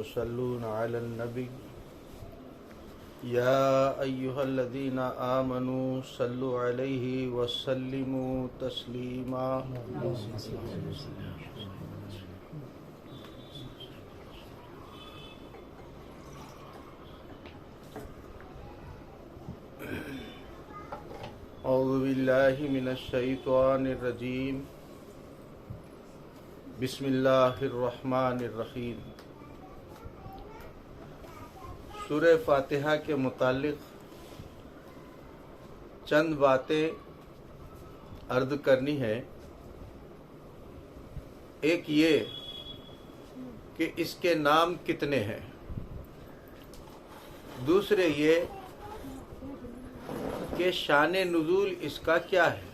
يصلون على النبي يا أيها الذين آمنوا صلوا عليه وسلموا تسليما. اعوذ باللہ من الشیطان الرجیم. بسم اللہ الرحمن الرحیم. سورہ فاتحہ کے متعلق چند باتیں عرض کرنی ہے. ایک یہ کہ اس کے نام کتنے ہیں، دوسرے یہ کہ شان نزول اس کا کیا ہے،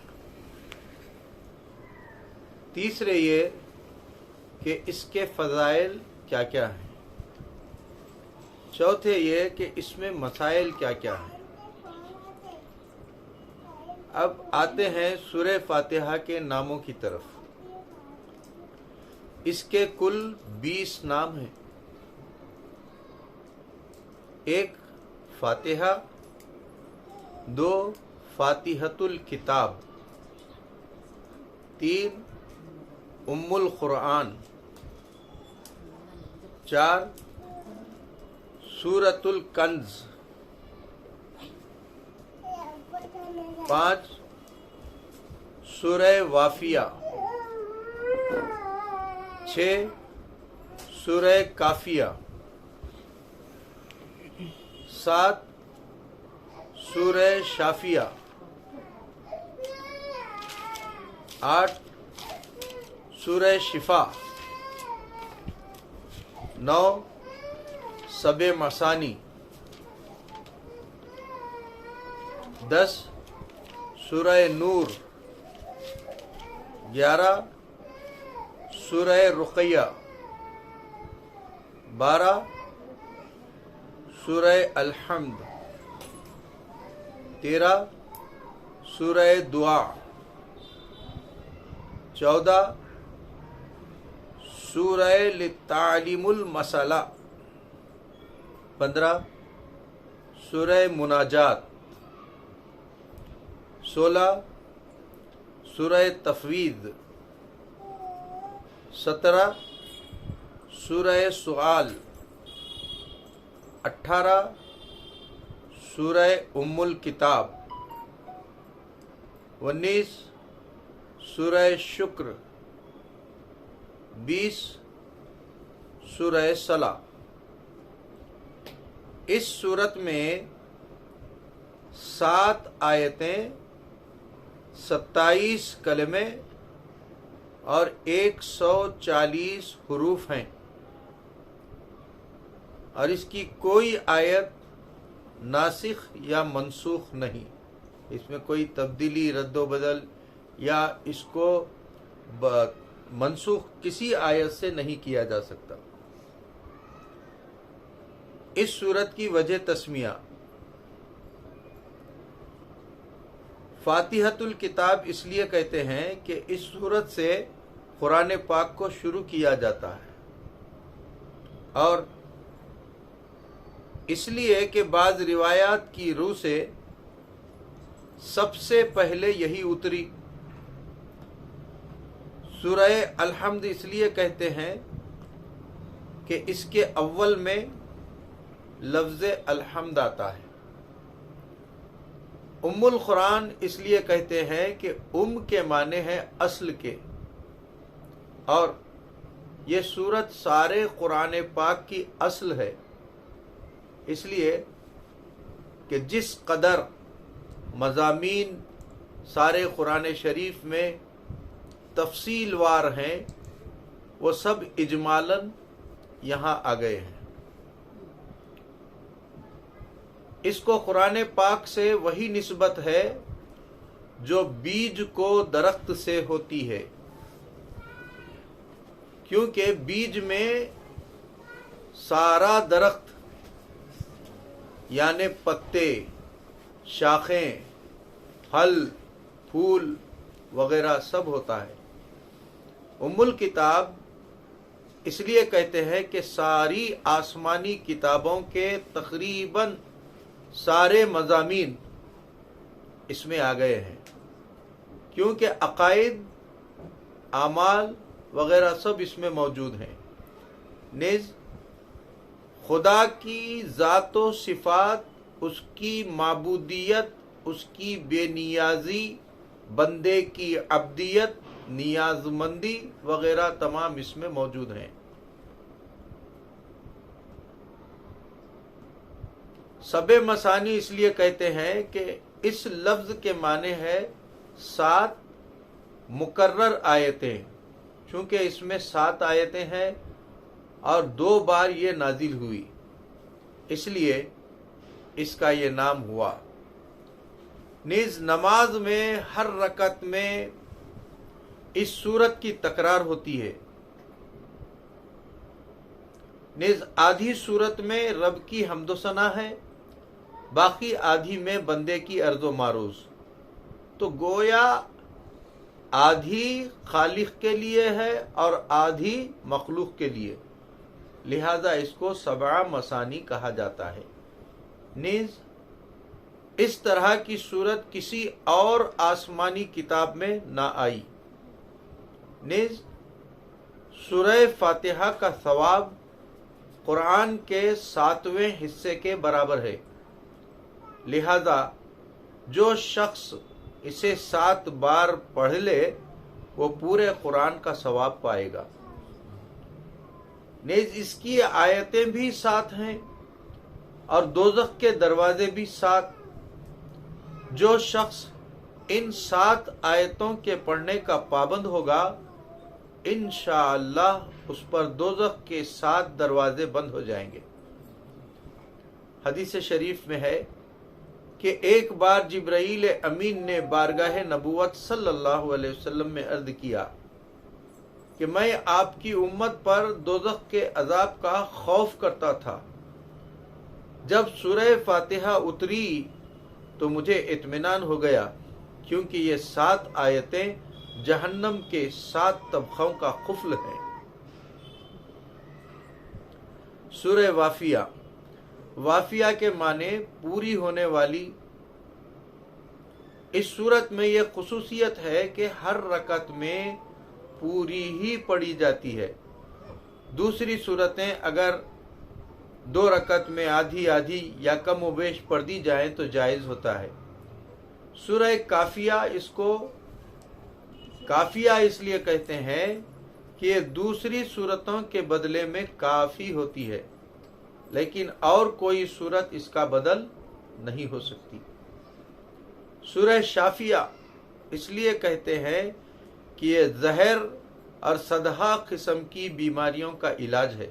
تیسرے یہ کہ اس کے فضائل کیا کیا ہیں، چوتھے یہ کہ اس میں مسائل کیا کیا ہیں. اب آتے ہیں سورہ فاتحہ کے ناموں کی طرف. اس کے کل 20 نام ہیں. ایک فاتحہ، 2 فاتحۃ الکتاب، 3 ام القرآن، 4 سورۃ الکنز، 5 سورہ وافیہ، 6 سورہ کافیہ، 7 سورہ شافیہ، 8 سورہ شفا، 9 سبع مثانی، 10 سورہ نور، 11 سورہ رقیہ، 12 سورہ الحمد، 13 سورہ دعا، 14 سورہ للتعلیم المسئلہ، 15 سورہ مناجات، 16 سورہ تفویض، 17 سورہ سؤال، 18 سورہ ام الکتاب، 19 سورہ شکر، 20 سورہ صلا. اس سورت میں 7 آیتیں، 27 کلمے اور 140 حروف ہیں، اور اس کی کوئی آیت ناسخ یا منسوخ نہیں. اس میں کوئی تبدیلی، رد و بدل یا اس کو منسوخ کسی آیت سے نہیں کیا جا سکتا. اس سورت کی وجہ تسمیہ، فاتحۃ الکتاب اس لیے کہتے ہیں کہ اس سورت سے قرآن پاک کو شروع کیا جاتا ہے، اور اس لیے کہ بعض روایات کی روح سے سب سے پہلے یہی اتری. سورہ الحمد اس لیے کہتے ہیں کہ اس کے اول میں لفظ الحمد آتا ہے. ام القرآن اس لیے کہتے ہیں کہ ام کے معنی ہے اصل کے، اور یہ سورت سارے قرآن پاک کی اصل ہے، اس لیے کہ جس قدر مضامین سارے قرآن شریف میں تفصیل وار ہیں وہ سب اجمالاً یہاں آ گئے ہیں. اس کو قرآن پاک سے وہی نسبت ہے جو بیج کو درخت سے ہوتی ہے، کیونکہ بیج میں سارا درخت یعنی پتے، شاخیں، پھل، پھول وغیرہ سب ہوتا ہے. ام الکتاب اس لیے کہتے ہیں کہ ساری آسمانی کتابوں کے تقریباً سارے مضامین اس میں آ گئے ہیں، کیونکہ عقائد، اعمال وغیرہ سب اس میں موجود ہیں۔ نیز خدا کی ذات و صفات، اس کی معبودیت، اس کی بے نیازی، بندے کی عبدیت، نیاز مندی وغیرہ تمام اس میں موجود ہیں۔ سب مثانی اس لیے کہتے ہیں کہ اس لفظ کے معنی ہے 7 مکرر آیتیں، چونکہ اس میں 7 آیتیں ہیں اور 2 بار یہ نازل ہوئی، اس لیے اس کا یہ نام ہوا۔ نیز نماز میں ہر رکعت میں اس سورت کی تکرار ہوتی ہے۔ نیز آدھی سورت میں رب کی حمد و ثنا ہے، باقی آدھی میں بندے کی عرض و معروض، تو گویا آدھی خالق کے لیے ہے اور آدھی مخلوق کے لیے، لہذا اس کو 7 مثانی کہا جاتا ہے۔ نیز اس طرح کی صورت کسی اور آسمانی کتاب میں نہ آئی۔ نیز سورہ فاتحہ کا ثواب قرآن کے 7ویں حصے کے برابر ہے، لہذا جو شخص اسے 7 بار پڑھ لے وہ پورے قرآن کا ثواب پائے گا۔ نیز اس کی آیتیں بھی 7 ہیں اور دوزخ کے دروازے بھی 7۔ جو شخص ان 7 آیتوں کے پڑھنے کا پابند ہوگا، انشاءاللہ اس پر دوزخ کے 7 دروازے بند ہو جائیں گے۔ حدیث شریف میں ہے کہ ایک بار جبرائیل امین نے بارگاہ نبوت صلی اللہ علیہ وسلم میں عرض کیا کہ میں آپ کی امت پر دوزخ کے عذاب کا خوف کرتا تھا۔ جب سورہ فاتحہ اتری تو مجھے اطمینان ہو گیا، کیونکہ یہ 7 آیتیں جہنم کے 7 طبقوں کا قفل ہیں۔ سورہ وافیہ، وافیہ کے معنی پوری ہونے والی۔ اس صورت میں یہ خصوصیت ہے کہ ہر رکعت میں پوری ہی پڑھی جاتی ہے۔ دوسری صورتیں اگر 2 رکعت میں آدھی آدھی یا کم و بیش پڑھ دی جائیں تو جائز ہوتا ہے۔ سورہ کافیہ، اس کو کافیہ اس لیے کہتے ہیں کہ یہ دوسری صورتوں کے بدلے میں کافی ہوتی ہے، لیکن اور کوئی صورت اس کا بدل نہیں ہو سکتی۔ سورہ شافیہ اس لیے کہتے ہیں کہ یہ زہر اور صدہا قسم کی بیماریوں کا علاج ہے۔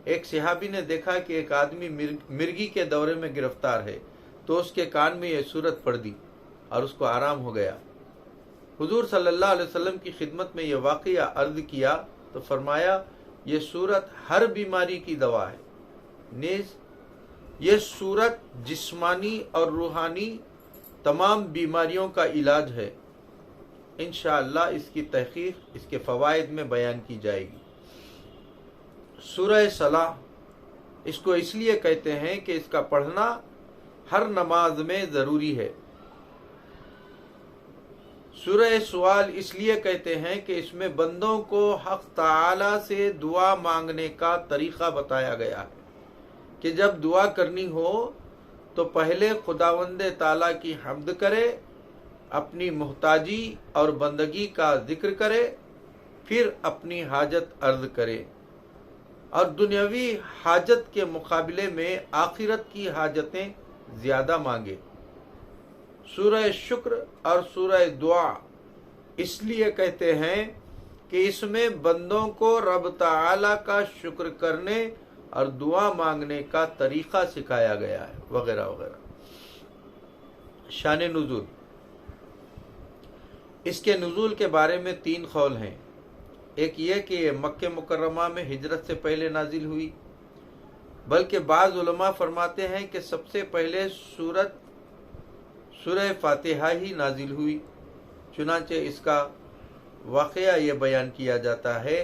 ایک صحابی نے دیکھا کہ ایک آدمی مرگی کے دورے میں گرفتار ہے، تو اس کے کان میں یہ سورت پڑھ دی اور اس کو آرام ہو گیا۔ حضور صلی اللہ علیہ وسلم کی خدمت میں یہ واقعہ عرض کیا تو فرمایا یہ سورت ہر بیماری کی دوا ہے۔ نیز یہ سورت جسمانی اور روحانی تمام بیماریوں کا علاج ہے۔ انشاءاللہ اس کی تحقیق اس کے فوائد میں بیان کی جائے گی۔ سورہ صلاح، اس کو اس لیے کہتے ہیں کہ اس کا پڑھنا ہر نماز میں ضروری ہے۔ سورہ سوال اس لیے کہتے ہیں کہ اس میں بندوں کو حق تعالی سے دعا مانگنے کا طریقہ بتایا گیا ہے کہ جب دعا کرنی ہو تو پہلے خداوند تعالی کی حمد کرے، اپنی محتاجی اور بندگی کا ذکر کرے، پھر اپنی حاجت عرض کرے اور دنیاوی حاجت کے مقابلے میں آخرت کی حاجتیں زیادہ مانگے۔ سورہ شکر اور سورہ دعا اس لیے کہتے ہیں کہ اس میں بندوں کو رب تعالی کا شکر کرنے اور دعا مانگنے کا طریقہ سکھایا گیا ہے، وغیرہ وغیرہ۔ شان نزول، اس کے نزول کے بارے میں 3 قول ہیں۔ ایک یہ کہ یہ مکہ مکرمہ میں ہجرت سے پہلے نازل ہوئی، بلکہ بعض علماء فرماتے ہیں کہ سب سے پہلے سورہ فاتحہ ہی نازل ہوئی۔ چنانچہ اس کا واقعہ یہ بیان کیا جاتا ہے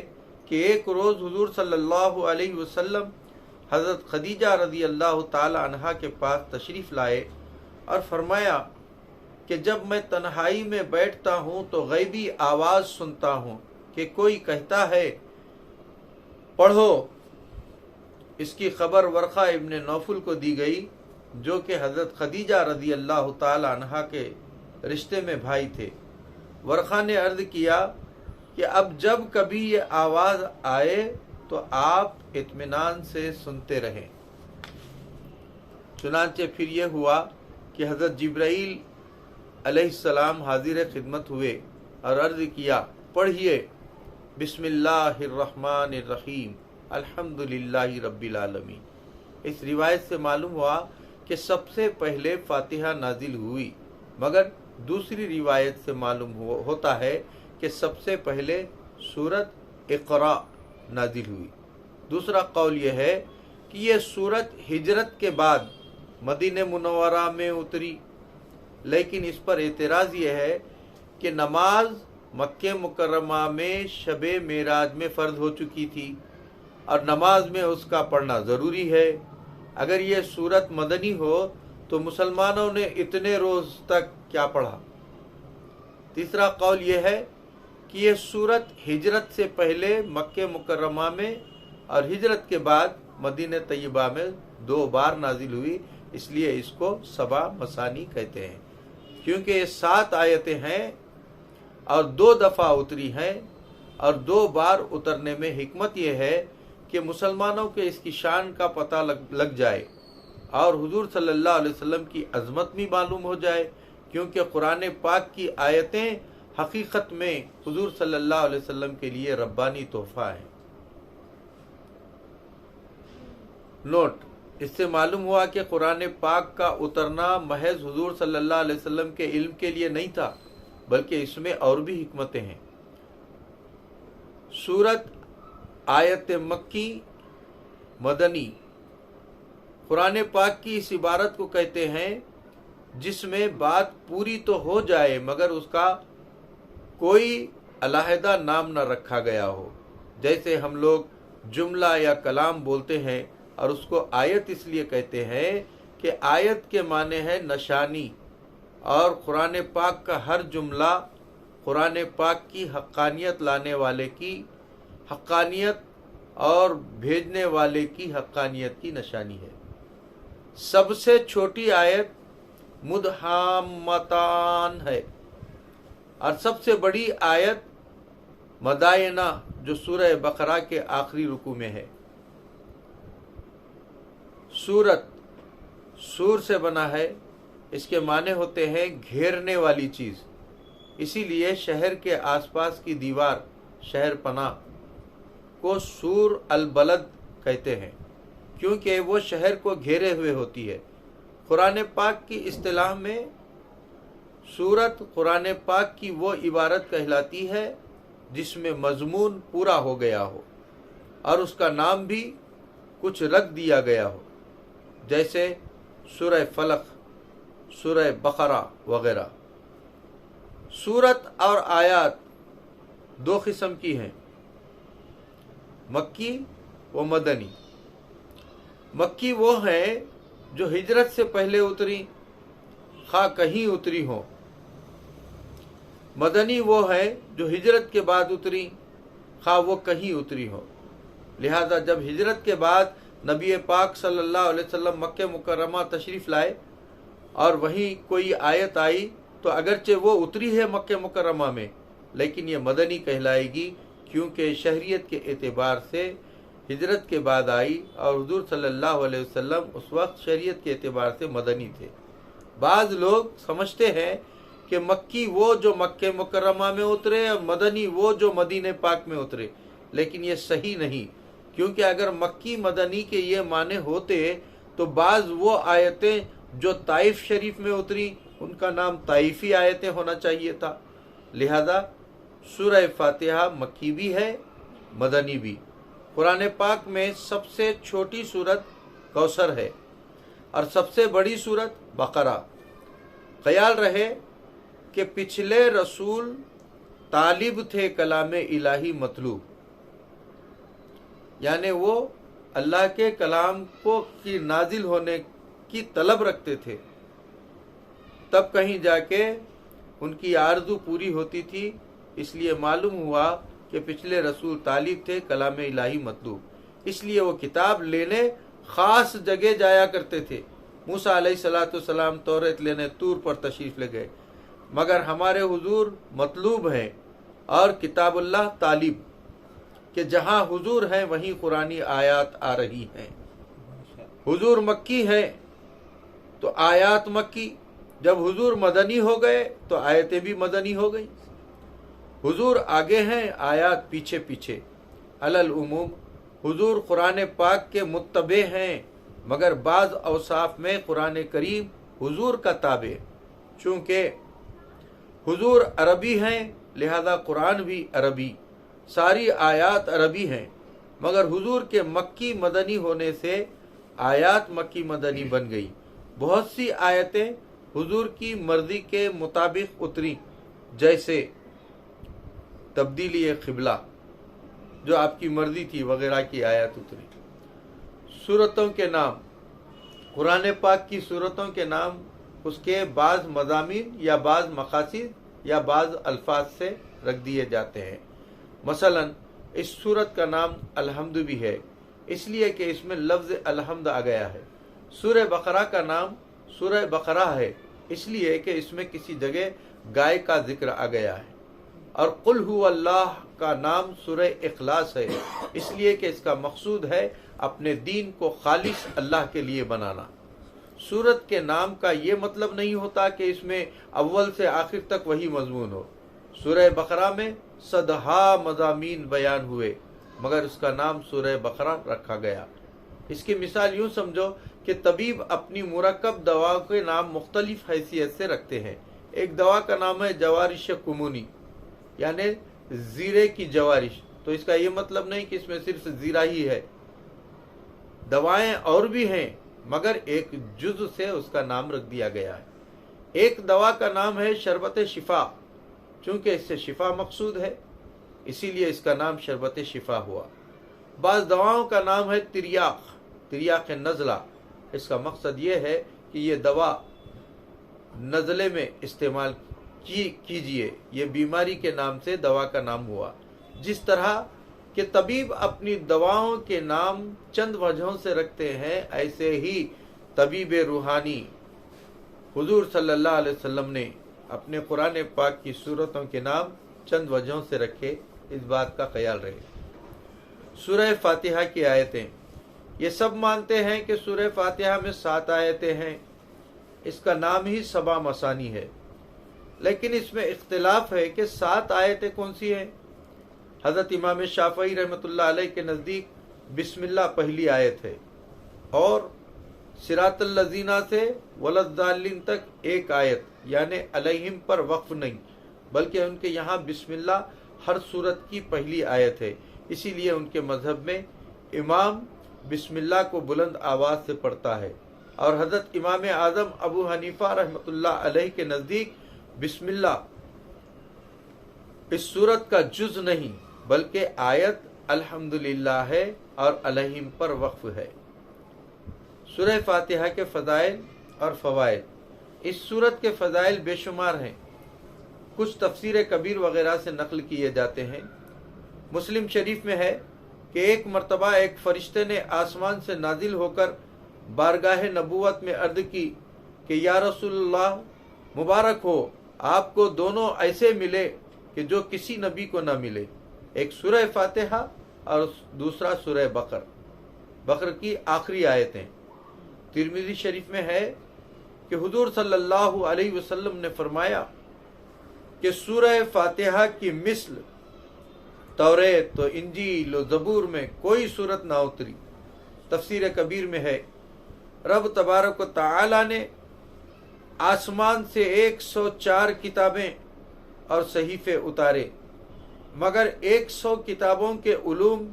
کہ ایک روز حضور صلی اللہ علیہ وسلم حضرت خدیجہ رضی اللہ تعالی عنہا کے پاس تشریف لائے اور فرمایا کہ جب میں تنہائی میں بیٹھتا ہوں تو غیبی آواز سنتا ہوں کہ کوئی کہتا ہے پڑھو۔ اس کی خبر ورقہ ابن نوفل کو دی گئی جو کہ حضرت خدیجہ رضی اللہ تعالی عنہا کے رشتے میں بھائی تھے۔ ورقہ نے عرض کیا کہ اب جب کبھی یہ آواز آئے تو آپ اطمینان سے سنتے رہیں۔ چنانچہ پھر یہ ہوا کہ حضرت جبرائیل علیہ السلام حاضر خدمت ہوئے اور عرض کیا پڑھیے بسم اللہ الرحمن الرحیم الحمدللہ رب العالمین۔ اس روایت سے معلوم ہوا کہ سب سے پہلے فاتحہ نازل ہوئی، مگر دوسری روایت سے معلوم ہوتا ہے کہ سب سے پہلے سورت اقرا نازل ہوئی۔ دوسرا قول یہ ہے کہ یہ سورت ہجرت کے بعد مدینہ منورہ میں اتری، لیکن اس پر اعتراض یہ ہے کہ نماز مکہ مکرمہ میں شب معراج میں فرض ہو چکی تھی اور نماز میں اس کا پڑھنا ضروری ہے۔ اگر یہ سورت مدنی ہو تو مسلمانوں نے اتنے روز تک کیا پڑھا؟ تیسرا قول یہ ہے کہ یہ سورت ہجرت سے پہلے مکہ مکرمہ میں اور ہجرت کے بعد مدینہ طیبہ میں 2 بار نازل ہوئی، اس لیے اس کو 7 مثانی کہتے ہیں، کیونکہ یہ 7 آیتیں ہیں اور 2 دفعہ اتری ہیں، اور 2 بار اترنے میں حکمت یہ ہے کہ مسلمانوں کے اس کی شان کا پتہ لگ جائے اور حضور صلی اللہ علیہ وسلم کی عظمت بھی معلوم ہو جائے، کیونکہ قرآن پاک کی آیتیں حقیقت میں حضور صلی اللہ علیہ وسلم کے لیے ربانی تحفہ ہیں۔ نوٹ: اس سے معلوم ہوا کہ قرآن پاک کا اترنا محض حضور صلی اللہ علیہ وسلم کے علم کے لیے نہیں تھا، بلکہ اس میں اور بھی حکمتیں ہیں۔ سورت آیت مکی مدنی قرآن پاک کی اس عبارت کو کہتے ہیں جس میں بات پوری تو ہو جائے مگر اس کا کوئی علیحدہ نام نہ رکھا گیا ہو، جیسے ہم لوگ جملہ یا کلام بولتے ہیں اور اس کو آیت اس لیے کہتے ہیں کہ آیت کے معنی ہے نشانی، اور قرآن پاک کا ہر جملہ قرآن پاک کی حقانیت لانے والے کی حقانیت اور بھیجنے والے کی حقانیت کی نشانی ہے۔ سب سے چھوٹی آیت مدحامتان ہے اور سب سے بڑی آیت مدائنہ جو سورہ بقرہ کے آخری رکوع میں ہے۔ سورت سور سے بنا ہے، اس کے معنی ہوتے ہیں گھیرنے والی چیز، اسی لیے شہر کے آس پاس کی دیوار شہر پناہ کو سور البلد کہتے ہیں، کیونکہ وہ شہر کو گھیرے ہوئے ہوتی ہے۔ قرآن پاک کی اصطلاح میں سورت قرآن پاک کی وہ عبارت کہلاتی ہے جس میں مضمون پورا ہو گیا ہو اور اس کا نام بھی کچھ رکھ دیا گیا ہو، جیسے سورہ فلق، سورہ بقرہ وغیرہ۔ سورت اور آیات 2 قسم کی ہیں، مکی و مدنی۔ مکی وہ ہیں جو ہجرت سے پہلے اتری، خواہ کہیں اتری ہو۔ مدنی وہ ہیں جو ہجرت کے بعد اتری، خواہ وہ کہیں اتری ہو۔ لہذا جب ہجرت کے بعد نبی پاک صلی اللہ علیہ وسلم مکہ مکرمہ تشریف لائے اور وہیں کوئی آیت آئی تو اگرچہ وہ اتری ہے مکہ مکرمہ میں، لیکن یہ مدنی کہلائے گی، کیونکہ شہریت کے اعتبار سے ہجرت کے بعد آئی اور حضور صلی اللہ علیہ وسلم اس وقت شریعت کے اعتبار سے مدنی تھے۔ بعض لوگ سمجھتے ہیں کہ مکی وہ جو مکہ مکرمہ میں اترے اور مدنی وہ جو مدینہ پاک میں اترے، لیکن یہ صحیح نہیں، کیونکہ اگر مکی مدنی کے یہ معنی ہوتے تو بعض وہ آیتیں جو طائف شریف میں اتری ان کا نام طائفی آیتیں ہونا چاہیے تھا۔ لہذا سورہ فاتحہ مکی بھی ہے مدنی بھی۔ قرآن پاک میں سب سے چھوٹی سورت کوثر ہے اور سب سے بڑی سورت بقرہ۔ خیال رہے کہ پچھلے رسول طالب تھے کلام الہی مطلوب، یعنی وہ اللہ کے کلام کو کی نازل ہونے کی طلب رکھتے تھے، تب کہیں جا کے ان کی آرزو پوری ہوتی تھی۔ اس لیے معلوم ہوا کہ پچھلے رسول طالب تھے کلام الہی مطلوب، اس لیے وہ کتاب لینے خاص جگہ جایا کرتے تھے۔ موسیٰ علیہ السلام توریت لینے طور پر تشریف لے گئے، مگر ہمارے حضور مطلوب ہیں اور کتاب اللہ طالب، کہ جہاں حضور ہیں وہیں قرآنی آیات آ رہی ہیں۔ حضور مکی ہے تو آیات مکی، جب حضور مدنی ہو گئے تو آیتیں بھی مدنی ہو گئی۔ حضور آگے ہیں، آیات پیچھے پیچھے۔ علی العموم حضور قرآن پاک کے متبع ہیں، مگر بعض اوصاف میں قرآن کریم حضور کا تابع، چونکہ حضور عربی ہیں لہذا قرآن بھی عربی، ساری آیات عربی ہیں، مگر حضور کے مکی مدنی ہونے سے آیات مکی مدنی بن گئی۔ بہت سی آیتیں حضور کی مرضی کے مطابق اتری، جیسے تبدیلی قبلہ جو آپ کی مرضی تھی وغیرہ کی آیات اتری۔ سورتوں کے نام، قرآن پاک کی سورتوں کے نام اس کے بعض مضامین یا بعض مقاصد یا بعض الفاظ سے رکھ دیے جاتے ہیں۔ مثلا اس سورت کا نام الحمد بھی ہے، اس لیے کہ اس میں لفظ الحمد آ گیا ہے۔ سورہ بقرہ کا نام سورہ بقرہ ہے، اس لیے کہ اس میں کسی جگہ گائے کا ذکر آ گیا ہے۔ اور قل هو اللہ کا نام سورہ اخلاص ہے، اس لیے کہ اس کا مقصود ہے اپنے دین کو خالص اللہ کے لیے بنانا۔ سورت کے نام کا یہ مطلب نہیں ہوتا کہ اس میں اول سے آخر تک وہی مضمون ہو۔ سورہ بقرہ میں صدہا مضامین بیان ہوئے، مگر اس کا نام سورہ بقرہ رکھا گیا۔ اس کی مثال یوں سمجھو کہ طبیب اپنی مرکب دوا کے نام مختلف حیثیت سے رکھتے ہیں۔ ایک دوا کا نام ہے جوارش کمونی، یعنی زیرے کی جوارش، تو اس کا یہ مطلب نہیں کہ اس میں صرف زیرہ ہی ہے، دوائیں اور بھی ہیں، مگر ایک جز سے اس کا نام رکھ دیا گیا ہے۔ ایک دوا کا نام ہے شربت شفا، چونکہ اس سے شفا مقصود ہے، اسی لیے اس کا نام شربت شفا ہوا۔ بعض دواؤں کا نام ہے تریاق نزلہ، اس کا مقصد یہ ہے کہ یہ دوا نزلے میں استعمال کیجئے، یہ بیماری کے نام سے دوا کا نام ہوا۔ جس طرح کہ طبیب اپنی دواؤں کے نام چند وجہوں سے رکھتے ہیں، ایسے ہی طبیب روحانی حضور صلی اللہ علیہ وسلم نے اپنے قرآن پاک کی سورتوں کے نام چند وجہوں سے رکھے، اس بات کا خیال رہے۔ سورہ فاتحہ کی آیتیں، یہ سب مانتے ہیں کہ سورہ فاتحہ میں 7 آیتیں ہیں، اس کا نام ہی سبع مثانی ہے، لیکن اس میں اختلاف ہے کہ 7 آیتیں کون سی ہیں۔ حضرت امام شافعی رحمۃ اللہ علیہ کے نزدیک بسم اللہ پہلی آیت ہے، اور صراط الذین سے وللضالین تک ایک آیت، یعنی علیہم پر وقف نہیں، بلکہ ان کے یہاں بسم اللہ ہر سورت کی پہلی آیت ہے۔ اسی لیے ان کے مذہب میں امام بسم اللہ کو بلند آواز سے پڑھتا ہے، اور حضرت امام اعظم ابو حنیفہ رحمۃ اللہ علیہ کے نزدیک بسم اللہ اس سورت کا جز نہیں بلکہ آیت الحمدللہ ہے اور علیہم پر وقف ہے۔ سورہ فاتحہ کے فضائل اور فوائد، اس سورت کے فضائل بے شمار ہیں، کچھ تفسیر کبیر وغیرہ سے نقل کیے جاتے ہیں۔ مسلم شریف میں ہے کہ ایک مرتبہ ایک فرشتے نے آسمان سے نازل ہو کر بارگاہ نبوت میں عرض کی کہ یا رسول اللہ مبارک ہو، آپ کو دونوں ایسے ملے کہ جو کسی نبی کو نہ ملے، ایک سورہ فاتحہ اور دوسرا سورہ بقر کی آخری آیتیں۔ ترمذی شریف میں ہے کہ حضور صلی اللہ علیہ وسلم نے فرمایا کہ سورہ فاتحہ کی مثل توریت و انجیل و زبور میں کوئی صورت نہ اتری۔ تفسیر کبیر میں ہے رب تبارک و تعالی نے آسمان سے 104 کتابیں اور صحیفے اتارے، مگر 100 کتابوں کے علوم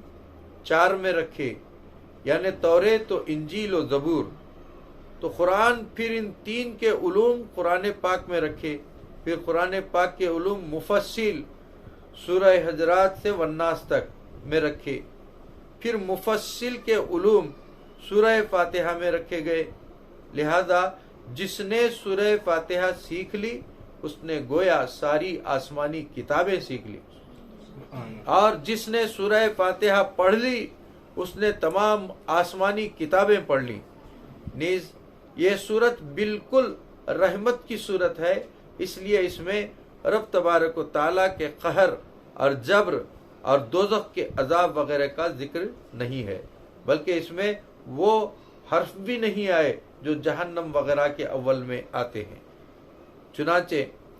4 میں رکھے، یعنی توریت و انجیل و زبور۔ تو قرآن پھر ان 3 کے علوم قرآن پاک میں رکھے، پھر قرآن پاک کے علوم مفصل سورہ حجرات سے والناس تک میں رکھے، پھر مفصل کے علوم سورہ فاتحہ میں رکھے گئے، لہذا جس نے سورہ فاتحہ سیکھ لی اس نے گویا ساری آسمانی کتابیں سیکھ لی، اور جس نے سورہ فاتحہ پڑھ لی اس نے تمام آسمانی کتابیں پڑھ لی۔ نیز یہ سورت بالکل رحمت کی سورت ہے، اس لیے اس میں رب تبارک و تعالیٰ کے قہر اور جبر اور دوزخ کے عذاب وغیرہ کا ذکر نہیں ہے، بلکہ اس میں وہ حرف بھی نہیں آئے جو جہنم وغیرہ کے اول میں آتے ہیں۔ چنانچہ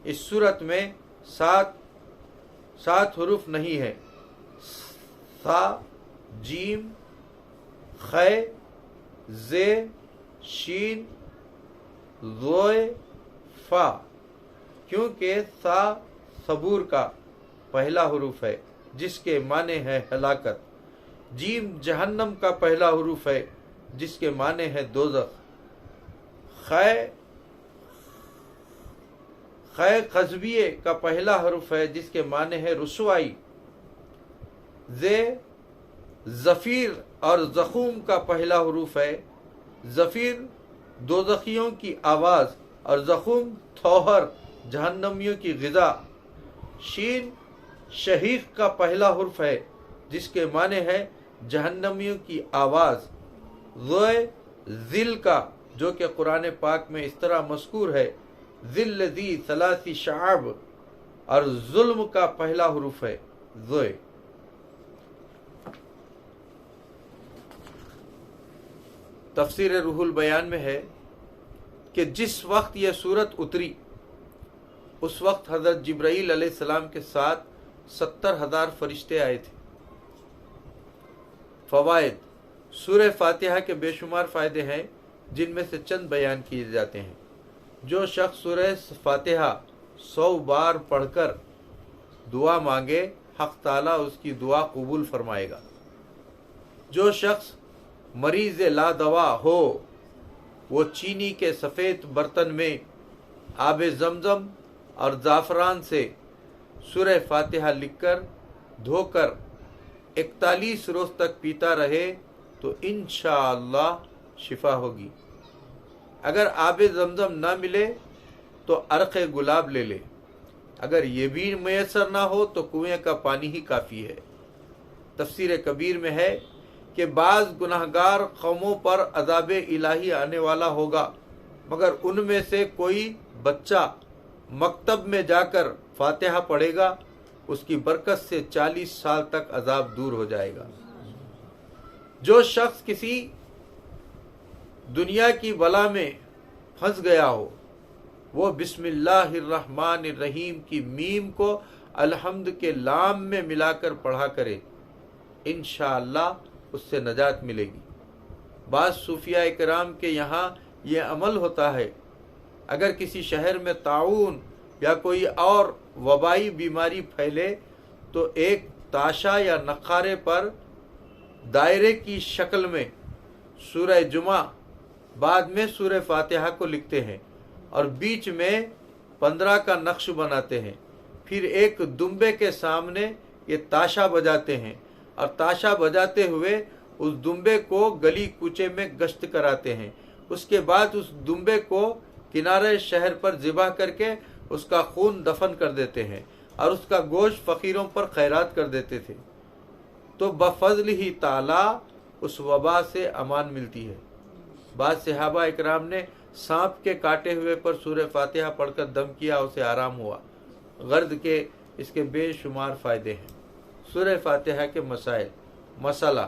اس سورت میں سات حروف نہیں ہے، سا، جیم، خ، ز، شین، ذوئے، فا، کیونکہ سا صبور کا پہلا حروف ہے جس کے معنی ہے ہلاکت، جیم جہنم کا پہلا حروف ہے جس کے معنی ہے دوزخ، خ قذبیہ کا پہلا حرف ہے جس کے معنی ہے رسوائی، زفیر اور زخوم کا پہلا حروف ہے، زفیر دوزخیوں کی آواز اور زخوم تھوہر جہنمیوں کی غذا، شین شہیق کا پہلا حرف ہے جس کے معنی ہے جہنمیوں کی آواز، ذوئے ذل کا جو کہ قرآن پاک میں اس طرح مذکور ہے، ذل ذی ثلاث شعب، اور ظلم کا پہلا حرف ہے ذوئے۔ تفسیر روح البیان میں ہے کہ جس وقت یہ سورت اتری اس وقت حضرت جبرائیل علیہ السلام کے ساتھ 70,000 فرشتے آئے تھے۔ فوائد: سورہ فاتحہ کے بے شمار فائدے ہیں جن میں سے چند بیان کیے جاتے ہیں۔ جو شخص سورہ فاتحہ 100 بار پڑھ کر دعا مانگے حق تعالیٰ اس کی دعا قبول فرمائے گا۔ جو شخص مریض لا دوا ہو وہ چینی کے سفید برتن میں آب زمزم اور زعفران سے سورہ فاتحہ لکھ کر دھو کر 41 روز تک پیتا رہے تو انشاءاللہ شفا ہوگی۔ اگر آب زمزم نہ ملے تو عرق گلاب لے لے، اگر یہ بھی میسر نہ ہو تو کنویں کا پانی ہی کافی ہے۔ تفسیر کبیر میں ہے کہ بعض گناہگار قوموں پر عذاب الہی آنے والا ہوگا، مگر ان میں سے کوئی بچہ مکتب میں جا کر فاتحہ پڑھے گا، اس کی برکت سے 40 سال تک عذاب دور ہو جائے گا۔ جو شخص کسی دنیا کی بلا میں پھنس گیا ہو وہ بسم اللہ الرحمن الرحیم کی میم کو الحمد کے لام میں ملا کر پڑھا کرے، انشاءاللہ اس سے نجات ملے گی۔ بعض صوفیاء کرام کے یہاں یہ عمل ہوتا ہے، اگر کسی شہر میں طاعون یا کوئی اور وبائی بیماری پھیلے تو ایک تاشا یا نقارے پر دائرے کی شکل میں سورہ جمعہ بعد میں سورہ فاتحہ کو لکھتے ہیں اور بیچ میں 15 کا نقش بناتے ہیں، پھر ایک دمبے کے سامنے یہ تاشا بجاتے ہیں اور تاشا بجاتے ہوئے اس دمبے کو گلی کوچے میں گشت کراتے ہیں۔ اس کے بعد اس دمبے کو کنارے شہر پر ذبح کر کے اس کا خون دفن کر دیتے ہیں اور اس کا گوشت فقیروں پر خیرات کر دیتے تھے، تو بفضل ہی تعالی اس وبا سے امان ملتی ہے۔ بعض صحابہ اکرام نے سانپ کے کاٹے ہوئے پر سورہ فاتحہ پڑھ کر دم کیا، اسے آرام ہوا۔ غرض کے اس کے بے شمار فائدے ہیں۔ سورہ فاتحہ کے مسائل: مسئلہ: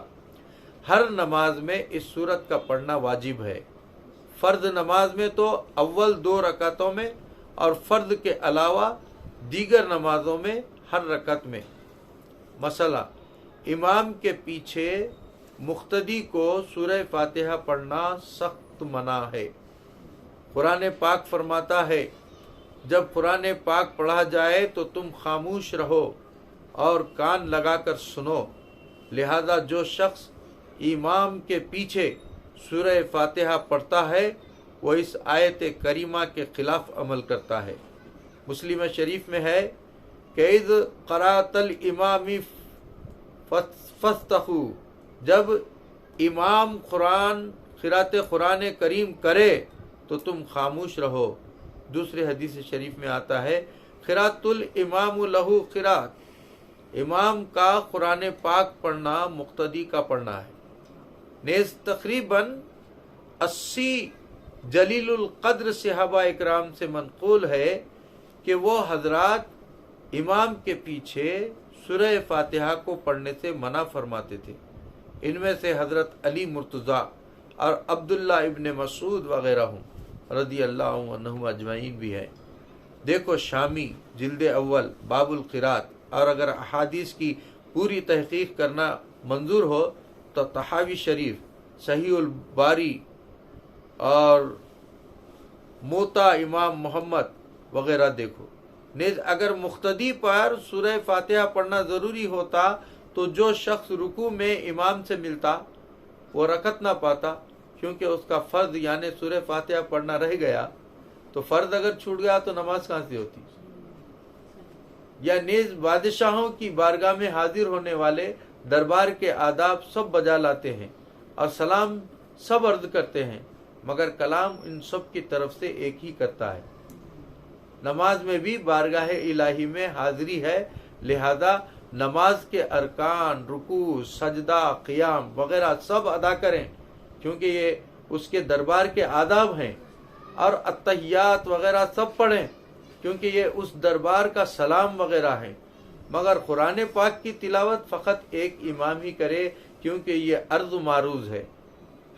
ہر نماز میں اس سورت کا پڑھنا واجب ہے، فرض نماز میں تو اول 2 رکعتوں میں اور فرض کے علاوہ دیگر نمازوں میں ہر رکعت میں۔ مسئلہ: امام کے پیچھے مقتدی کو سورہ فاتحہ پڑھنا سخت منع ہے۔ قرآن پاک فرماتا ہے جب قرآن پاک پڑھا جائے تو تم خاموش رہو اور کان لگا کر سنو، لہذا جو شخص امام کے پیچھے سورہ فاتحہ پڑھتا ہے وہ اس آیت کریمہ کے خلاف عمل کرتا ہے۔ مسلم شریف میں ہے کہ اذ قرأت الامام فاستخوا جب امام قرأت قرآن کریم کرے تو تم خاموش رہو۔ دوسرے حدیث شریف میں آتا ہے قرأت الامام لہو قرأت، امام کا قرآن پاک پڑھنا مقتدی کا پڑھنا ہے۔ نیز تقریباً 80 جلیل القدر صحابہ اکرام سے منقول ہے کہ وہ حضرات امام کے پیچھے سورہ فاتحہ کو پڑھنے سے منع فرماتے تھے۔ ان میں سے حضرت علی مرتضیٰ اور عبداللہ ابن مسعود وغیرہ رضی اللہ عنہم اجمعین بھی ہیں۔ دیکھو شامی جلد اول باب القرات، اور اگر احادیث کی پوری تحقیق کرنا منظور ہو تو طحاوی شریف، صحیح الباری اور موطا امام محمد وغیرہ دیکھو۔ نیز اگر مقتدی پر سورہ فاتحہ پڑھنا ضروری ہوتا تو جو شخص رکوع میں امام سے ملتا وہ رکعت نہ پاتا، کیونکہ اس کا فرض یعنی سورہ فاتحہ پڑھنا رہ گیا، تو فرض اگر چھوٹ گیا تو نماز کہاں سے ہوتی؟ یا نیز بادشاہوں کی بارگاہ میں حاضر ہونے والے دربار کے آداب سب بجا لاتے ہیں اور سلام سب عرض کرتے ہیں، مگر کلام ان سب کی طرف سے ایک ہی کرتا ہے۔ نماز میں بھی بارگاہ الہی میں حاضری ہے، لہذا نماز کے ارکان، رکوع، سجدہ، قیام وغیرہ سب ادا کریں، کیونکہ یہ اس کے دربار کے آداب ہیں، اور التحیات وغیرہ سب پڑھیں، کیونکہ یہ اس دربار کا سلام وغیرہ ہے۔ مگر قرآن پاک کی تلاوت فقط ایک امام ہی کرے، کیونکہ یہ عرض و معروض ہے۔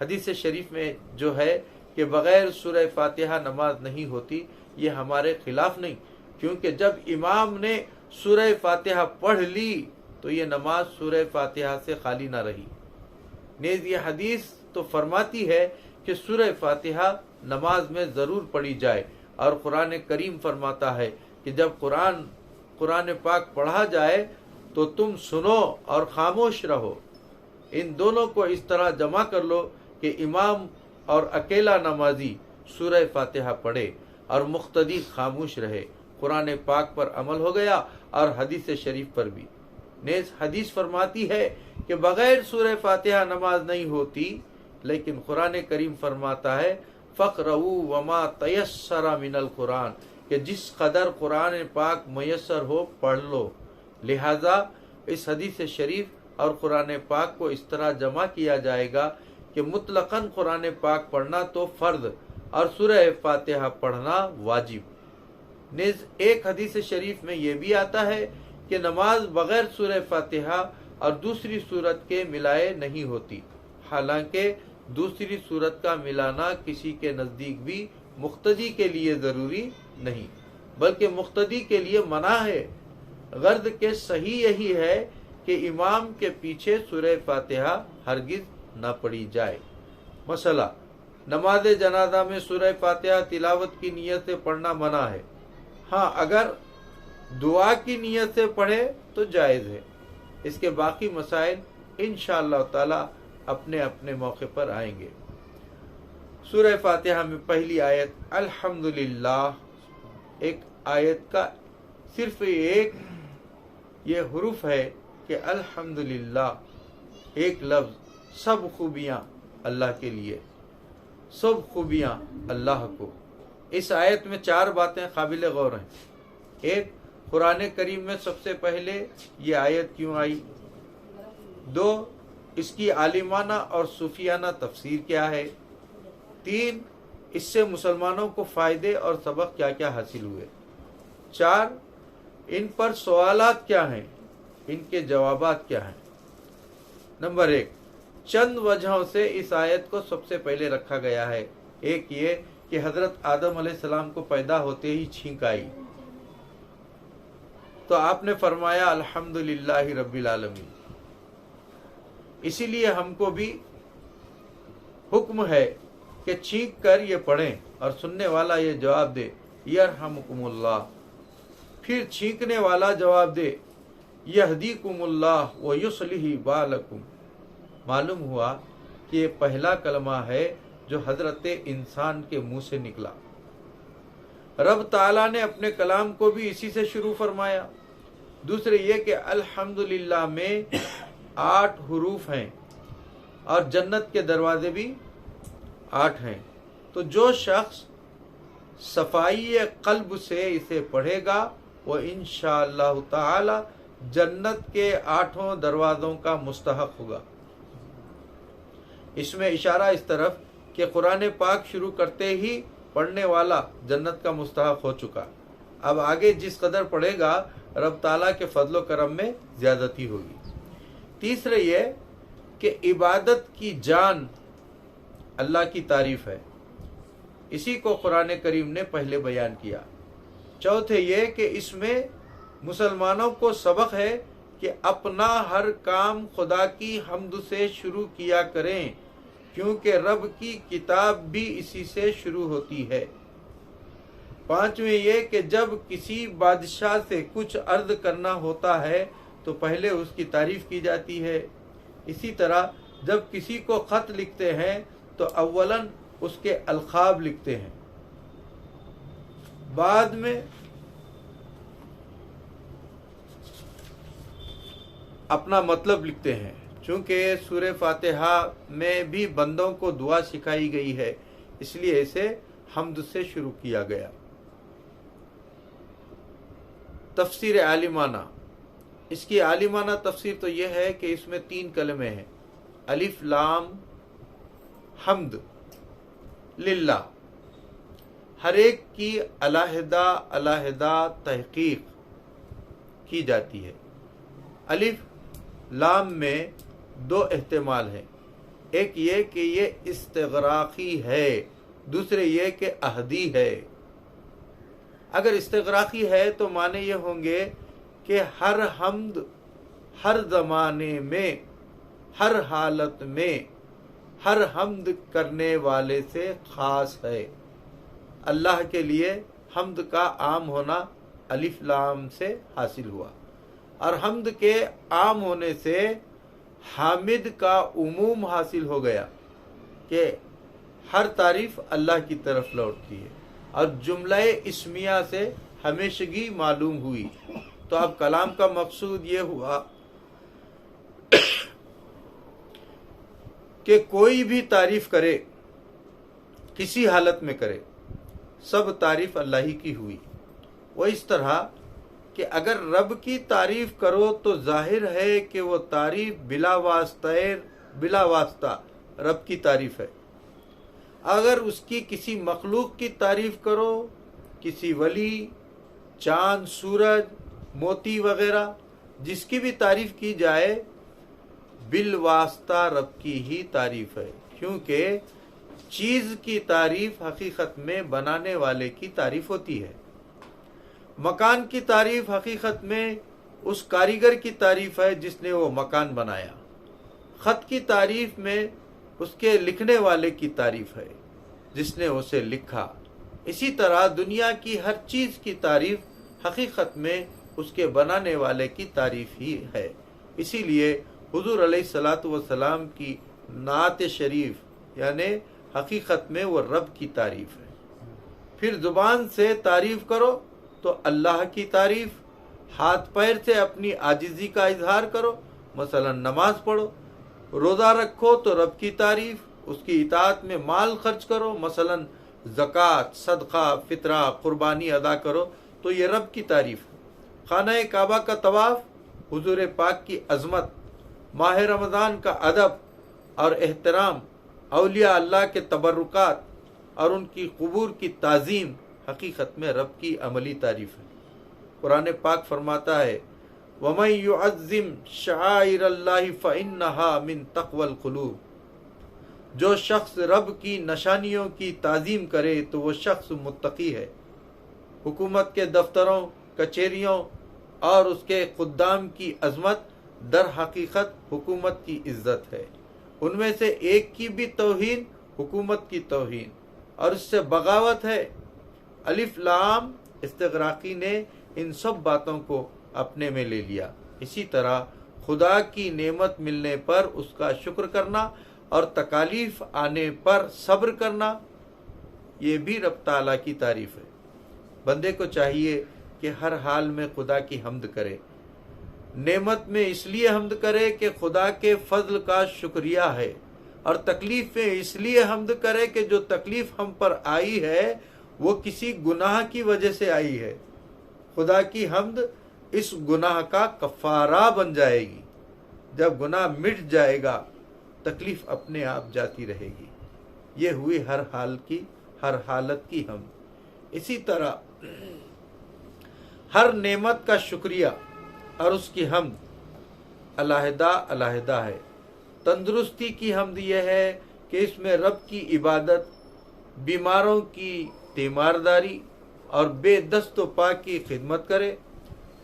حدیث شریف میں جو ہے کہ بغیر سورہ فاتحہ نماز نہیں ہوتی، یہ ہمارے خلاف نہیں، کیونکہ جب امام نے سورہ فاتحہ پڑھ لی تو یہ نماز سورہ فاتحہ سے خالی نہ رہی۔ نیز یہ حدیث تو فرماتی ہے کہ سورہ فاتحہ نماز میں ضرور پڑھی جائے، اور قرآن کریم فرماتا ہے کہ جب قرآن پاک پڑھا جائے تو تم سنو اور خاموش رہو۔ ان دونوں کو اس طرح جمع کر لو کہ امام اور اکیلا نمازی سورہ فاتحہ پڑھے اور مقتدی خاموش رہے، قرآن پاک پر عمل ہو گیا اور حدیث شریف پر بھی۔ نیز حدیث فرماتی ہے کہ بغیر سورہ فاتحہ نماز نہیں ہوتی، لیکن قرآن کریم فرماتا ہے فَقْرَؤُوا وَمَا تَيَسَّرَ مِنَ الْقُرْآنِ، کہ جس قدر قرآن پاک میسر ہو پڑھ لو۔ لہذا اس حدیث شریف اور قرآن پاک کو اس طرح جمع کیا جائے گا کہ مطلقاً قرآن پاک پڑھنا تو فرض اور سورہ فاتحہ پڑھنا واجب۔ نیز ایک حدیث شریف میں یہ بھی آتا ہے کہ نماز بغیر سورہ فاتحہ اور دوسری سورت کے ملائے نہیں ہوتی، حالانکہ دوسری سورت کا ملانا کسی کے نزدیک بھی مقتدی کے لیے ضروری نہیں، بلکہ مقتدی کے لیے منع ہے۔ غرض کہ صحیح یہی ہے کہ امام کے پیچھے سورہ فاتحہ ہرگز نہ پڑھی جائے۔ مسئلہ: نماز جنازہ میں سورہ فاتحہ تلاوت کی نیت سے پڑھنا منع ہے۔ ہاں، اگر دعا کی نیت سے پڑھے تو جائز ہے۔ اس کے باقی مسائل انشاءاللہ تعالی اپنے اپنے موقع پر آئیں گے۔ سورہ فاتحہ میں پہلی آیت الحمدللہ، ایک آیت کا صرف ایک یہ حرف ہے کہ الحمدللہ، ایک لفظ، سب خوبیاں اللہ کے لیے، سب خوبیاں اللہ کو۔ اس آیت میں 4 باتیں قابل غور ہیں۔ ایک، قرآن کریم میں سب سے پہلے یہ آیت کیوں آئی؟ 2، اس کی عالمانہ اور صوفیانہ تفسیر کیا ہے؟ 3، اس سے مسلمانوں کو فائدے اور سبق کیا کیا حاصل ہوئے؟ 4، ان پر سوالات کیا ہیں، ان کے جوابات کیا ہیں؟ نمبر 1، چند وجہوں سے اس آیت کو سب سے پہلے رکھا گیا ہے۔ ایک یہ کہ حضرت آدم علیہ السلام کو پیدا ہوتے ہی چھینک آئی، تو آپ نے فرمایا الحمدللہ رب العالمین۔ اسی لیے ہم کو بھی حکم ہے کہ چھینک کر یہ پڑھیں اور سننے والا یہ جواب دے یرحمکم اللہ، پھر چھینکنے والا جواب دے یہدیکم اللہ ویصلح بالکم۔ معلوم ہوا کہ یہ پہلا کلمہ ہے جو حضرت انسان کے منہ سے نکلا۔ رب تعالیٰ نے اپنے کلام کو بھی اسی سے شروع فرمایا۔ دوسرے یہ کہ الحمدللہ میں 8 حروف ہیں، اور جنت کے دروازے بھی 8 ہیں۔ تو جو شخص صفائی قلب سے اسے پڑھے گا وہ انشاءاللہ تعالی جنت کے 8 دروازوں کا مستحق ہوگا۔ اس میں اشارہ اس طرف کہ قرآن پاک شروع کرتے ہی پڑھنے والا جنت کا مستحق ہو چکا۔ اب آگے جس قدر پڑھے گا رب تعالیٰ کے فضل و کرم میں زیادتی ہوگی۔ تیسرے یہ کہ عبادت کی جان اللہ کی تعریف ہے، اسی کو قرآن کریم نے پہلے بیان کیا۔ چوتھے یہ کہ اس میں مسلمانوں کو سبق ہے کہ اپنا ہر کام خدا کی حمد سے شروع کیا کریں، کیونکہ رب کی کتاب بھی اسی سے شروع ہوتی ہے۔ پانچویں یہ کہ جب کسی بادشاہ سے کچھ عرض کرنا ہوتا ہے تو پہلے اس کی تعریف کی جاتی ہے۔ اسی طرح جب کسی کو خط لکھتے ہیں تو اولاً اس کے القاب لکھتے ہیں، بعد میں اپنا مطلب لکھتے ہیں، چونکہ سورہ فاتحہ میں بھی بندوں کو دعا سکھائی گئی ہے، اس لیے اسے حمد سے شروع کیا گیا۔ تفسیر عالمانہ، اس کی عالمانہ تفسیر تو یہ ہے کہ اس میں 3 کلمے ہیں، الف لام حمد للہ، ہر ایک کی علیحدہ علیحدہ تحقیق کی جاتی ہے۔ الف لام میں 2 احتمال ہیں، ایک یہ کہ یہ استغراقی ہے، دوسرے یہ کہ عہدی ہے۔ اگر استغراقی ہے تو معنی یہ ہوں گے کہ ہر حمد ہر زمانے میں، ہر حالت میں، ہر حمد کرنے والے سے خاص ہے۔ اللہ کے لیے حمد کا عام ہونا الف لام سے حاصل ہوا، اور حمد کے عام ہونے سے حامد کا عموم حاصل ہو گیا کہ ہر تعریف اللہ کی طرف لوٹتی ہے، اور جملہ اسمیہ سے ہمیشگی معلوم ہوئی۔ تو اب کلام کا مقصود یہ ہوا کہ کوئی بھی تعریف کرے، کسی حالت میں کرے، سب تعریف اللہ ہی کی ہوئی۔ وہ اس طرح کہ اگر رب کی تعریف کرو تو ظاہر ہے کہ وہ تعریف بلا واسطہ رب کی تعریف ہے۔ اگر اس کی کسی مخلوق کی تعریف کرو، کسی ولی، چاند، سورج، موتی وغیرہ، جس کی بھی تعریف کی جائے، بالواسطہ رب کی ہی تعریف ہے، کیونکہ چیز کی تعریف حقیقت میں بنانے والے کی تعریف ہوتی ہے۔ مکان کی تعریف حقیقت میں اس کاریگر کی تعریف ہے جس نے وہ مکان بنایا۔ خط کی تعریف میں اس کے لکھنے والے کی تعریف ہے جس نے اسے لکھا۔ اسی طرح دنیا کی ہر چیز کی تعریف حقیقت میں اس کے بنانے والے کی تعریف ہی ہے۔ اسی لیے حضور علیہ الصلاۃ والسلام کی نعت شریف یعنی حقیقت میں وہ رب کی تعریف ہے۔ پھر زبان سے تعریف کرو تو اللہ کی تعریف، ہاتھ پیر سے اپنی عاجزی کا اظہار کرو، مثلا نماز پڑھو، روزہ رکھو تو رب کی تعریف، اس کی اطاعت میں مال خرچ کرو، مثلا زکوٰۃ، صدقہ، فطرہ، قربانی ادا کرو تو یہ رب کی تعریف ہے۔ خانہ کعبہ کا طواف، حضور پاک کی عظمت، ماہ رمضان کا ادب اور احترام، اولیاء اللہ کے تبرکات اور ان کی قبور کی تعظیم حقیقت میں رب کی عملی تعریف ہے۔ قرآن پاک فرماتا ہے وَمَن يُعَظِّمْ شَعَائِرَ اللَّهِ فَإِنَّهَا مِن تَقْوَى الْقُلُوبِ، جو شخص رب کی نشانیوں کی تعظیم کرے تو وہ شخص متقی ہے۔ حکومت کے دفتروں، کچہریوں اور اس کے خدام کی عظمت در حقیقت حکومت کی عزت ہے۔ ان میں سے ایک کی بھی توہین حکومت کی توہین اور اس سے بغاوت ہے۔ الف لام استغراقی نے ان سب باتوں کو اپنے میں لے لیا۔ اسی طرح خدا کی نعمت ملنے پر اس کا شکر کرنا اور تکالیف آنے پر صبر کرنا، یہ بھی رب تعالیٰ کی تعریف ہے۔ بندے کو چاہیے کہ ہر حال میں خدا کی حمد کرے۔ نعمت میں اس لیے حمد کرے کہ خدا کے فضل کا شکریہ ہے، اور تکلیف میں اس لیے حمد کرے کہ جو تکلیف ہم پر آئی ہے وہ کسی گناہ کی وجہ سے آئی ہے. خدا کی حمد اس گناہ کا کفارہ بن جائے گی. جب گناہ مٹ جائے گا تکلیف اپنے آپ جاتی رہے گی. یہ ہوئی ہر حالت کی حمد. اسی طرح ہر نعمت کا شکریہ اور اس کی حمد علیحدہ ہے. تندرستی کی حمد یہ ہے کہ اس میں رب کی عبادت، بیماروں کی تیمارداری اور بے دست و پا کی خدمت کرے.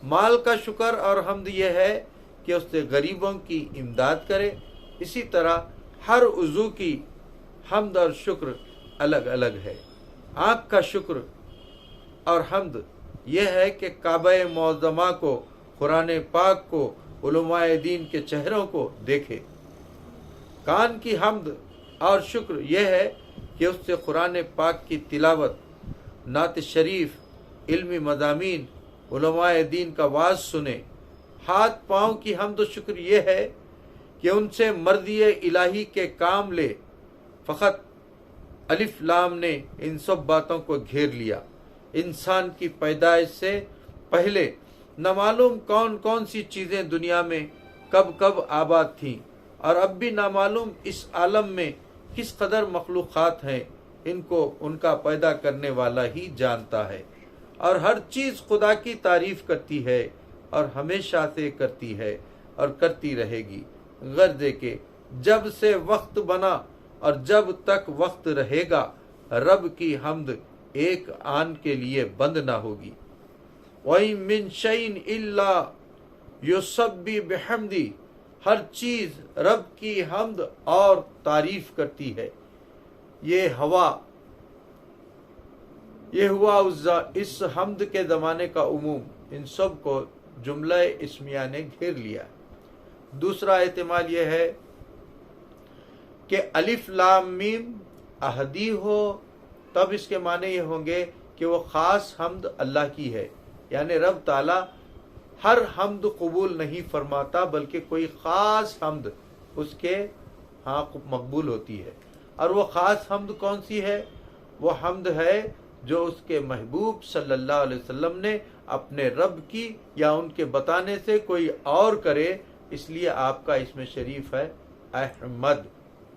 مال کا شکر اور حمد یہ ہے کہ اس سے غریبوں کی امداد کرے. اسی طرح ہر عضو کی حمد اور شکر الگ الگ ہے. آنکھ کا شکر اور حمد یہ ہے کہ کعبہ معظمہ کو، قرآن پاک کو، علماء دین کے چہروں کو دیکھے. کان کی حمد اور شکر یہ ہے کہ اس سے قرآن پاک کی تلاوت، نعت شریف، علمی مضامین، علماء دین کا وعظ سنے. ہاتھ پاؤں کی حمد و شکر یہ ہے کہ ان سے مرضی الہی کے کام لے. فقط الف لام نے ان سب باتوں کو گھیر لیا. انسان کی پیدائش سے پہلے نہ معلوم کون کون سی چیزیں دنیا میں کب کب آباد تھیں، اور اب بھی نامعلوم اس عالم میں کس قدر مخلوقات ہیں. ان کو ان کا پیدا کرنے والا ہی جانتا ہے. اور ہر چیز خدا کی تعریف کرتی ہے اور ہمیشہ سے کرتی ہے اور کرتی رہے گی. غرض کہ جب سے وقت بنا اور جب تک وقت رہے گا رب کی حمد ایک آن کے لیے بند نہ ہوگی. وَإِن مِّن شَيْءٍ إِلَّا يُسَبِّحُ بِحَمْدِهِ. ہر چیز رب کی حمد اور تعریف کرتی ہے. یہ ہوا اس حمد کے زمانے کا عموم. ان سب کو جملہ اسمیہ نے گھیر لیا. دوسرا احتمال یہ ہے کہ الف لام میم احدی ہو، تب اس کے معنی یہ ہوں گے کہ وہ خاص حمد اللہ کی ہے. یعنی رب تعالی ہر حمد قبول نہیں فرماتا بلکہ کوئی خاص حمد اس کے ہاں مقبول ہوتی ہے. اور وہ خاص حمد کون سی ہے؟ وہ حمد ہے جو اس کے محبوب صلی اللہ علیہ وسلم نے اپنے رب کی یا ان کے بتانے سے کوئی اور کرے. اس لیے آپ کا اس میں شریف ہے احمد،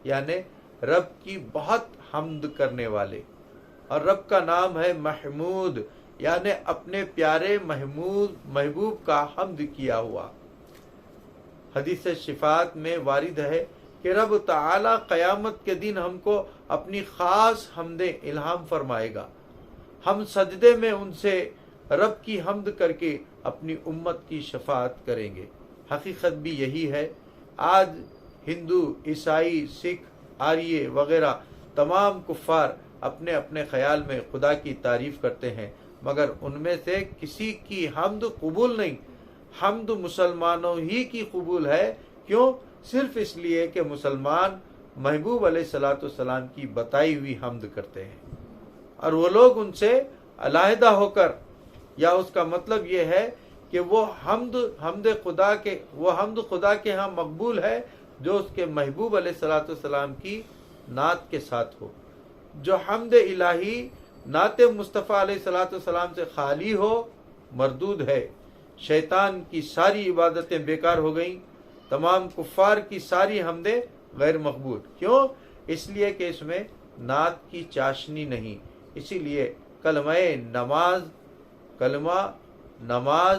یعنی رب کی بہت حمد کرنے والے. اور رب کا نام ہے محمود، یعنی اپنے پیارے محبوب کا حمد کیا ہوا. حدیث شفاعت میں وارد ہے کہ رب تعالی قیامت کے دن ہم کو اپنی خاص حمدیں الہام فرمائے گا. ہم سجدے میں ان سے رب کی حمد کر کے اپنی امت کی شفاعت کریں گے. حقیقت بھی یہی ہے. آج ہندو، عیسائی، سکھ، آریہ وغیرہ تمام کفار اپنے اپنے خیال میں خدا کی تعریف کرتے ہیں، مگر ان میں سے کسی کی حمد قبول نہیں. حمد مسلمانوں ہی کی قبول ہے. کیوں؟ صرف اس لیے کہ مسلمان محبوب علیہ الصلوۃ والسلام کی بتائی ہوئی حمد کرتے ہیں، اور وہ لوگ ان سے علیحدہ ہو کر، یا اس کا مطلب یہ ہے کہ وہ حمد خدا کے ہاں مقبول ہے جو اس کے محبوب علیہ الصلوۃ والسلام کی نعت کے ساتھ ہو. جو حمد الہی نعت مصطفیٰ علیہ الصلوۃ والسلام سے خالی ہو مردود ہے. شیطان کی ساری عبادتیں بیکار ہو گئیں. تمام کفار کی ساری حمدیں غیر مقبول. کیوں؟ اس لیے کہ اس میں نعت کی چاشنی نہیں. اسی لیے کلمہ نماز،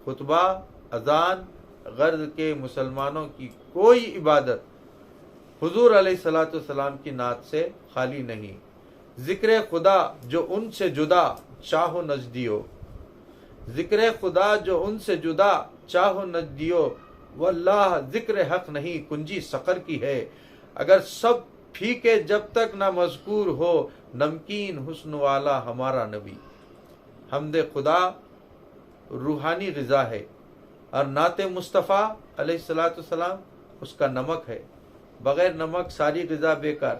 خطبہ، اذان، غرض کے مسلمانوں کی کوئی عبادت حضور علیہ الصلوۃ والسلام کی نعت سے خالی نہیں. ذکر خدا جو ان سے جدا چاہو نزدیو، ذکر خدا جو ان سے جدا چاہو نزدیو، واللہ ذکر حق نہیں کنجی سقر کی ہے. اگر سب پھیکے جب تک نہ مذکور ہو، نمکین حسن والا ہمارا نبی. حمد خدا روحانی غذا ہے، اور نعت مصطفیٰ علیہ الصلوۃ والسلام اس کا نمک ہے. بغیر نمک ساری غذا بیکار.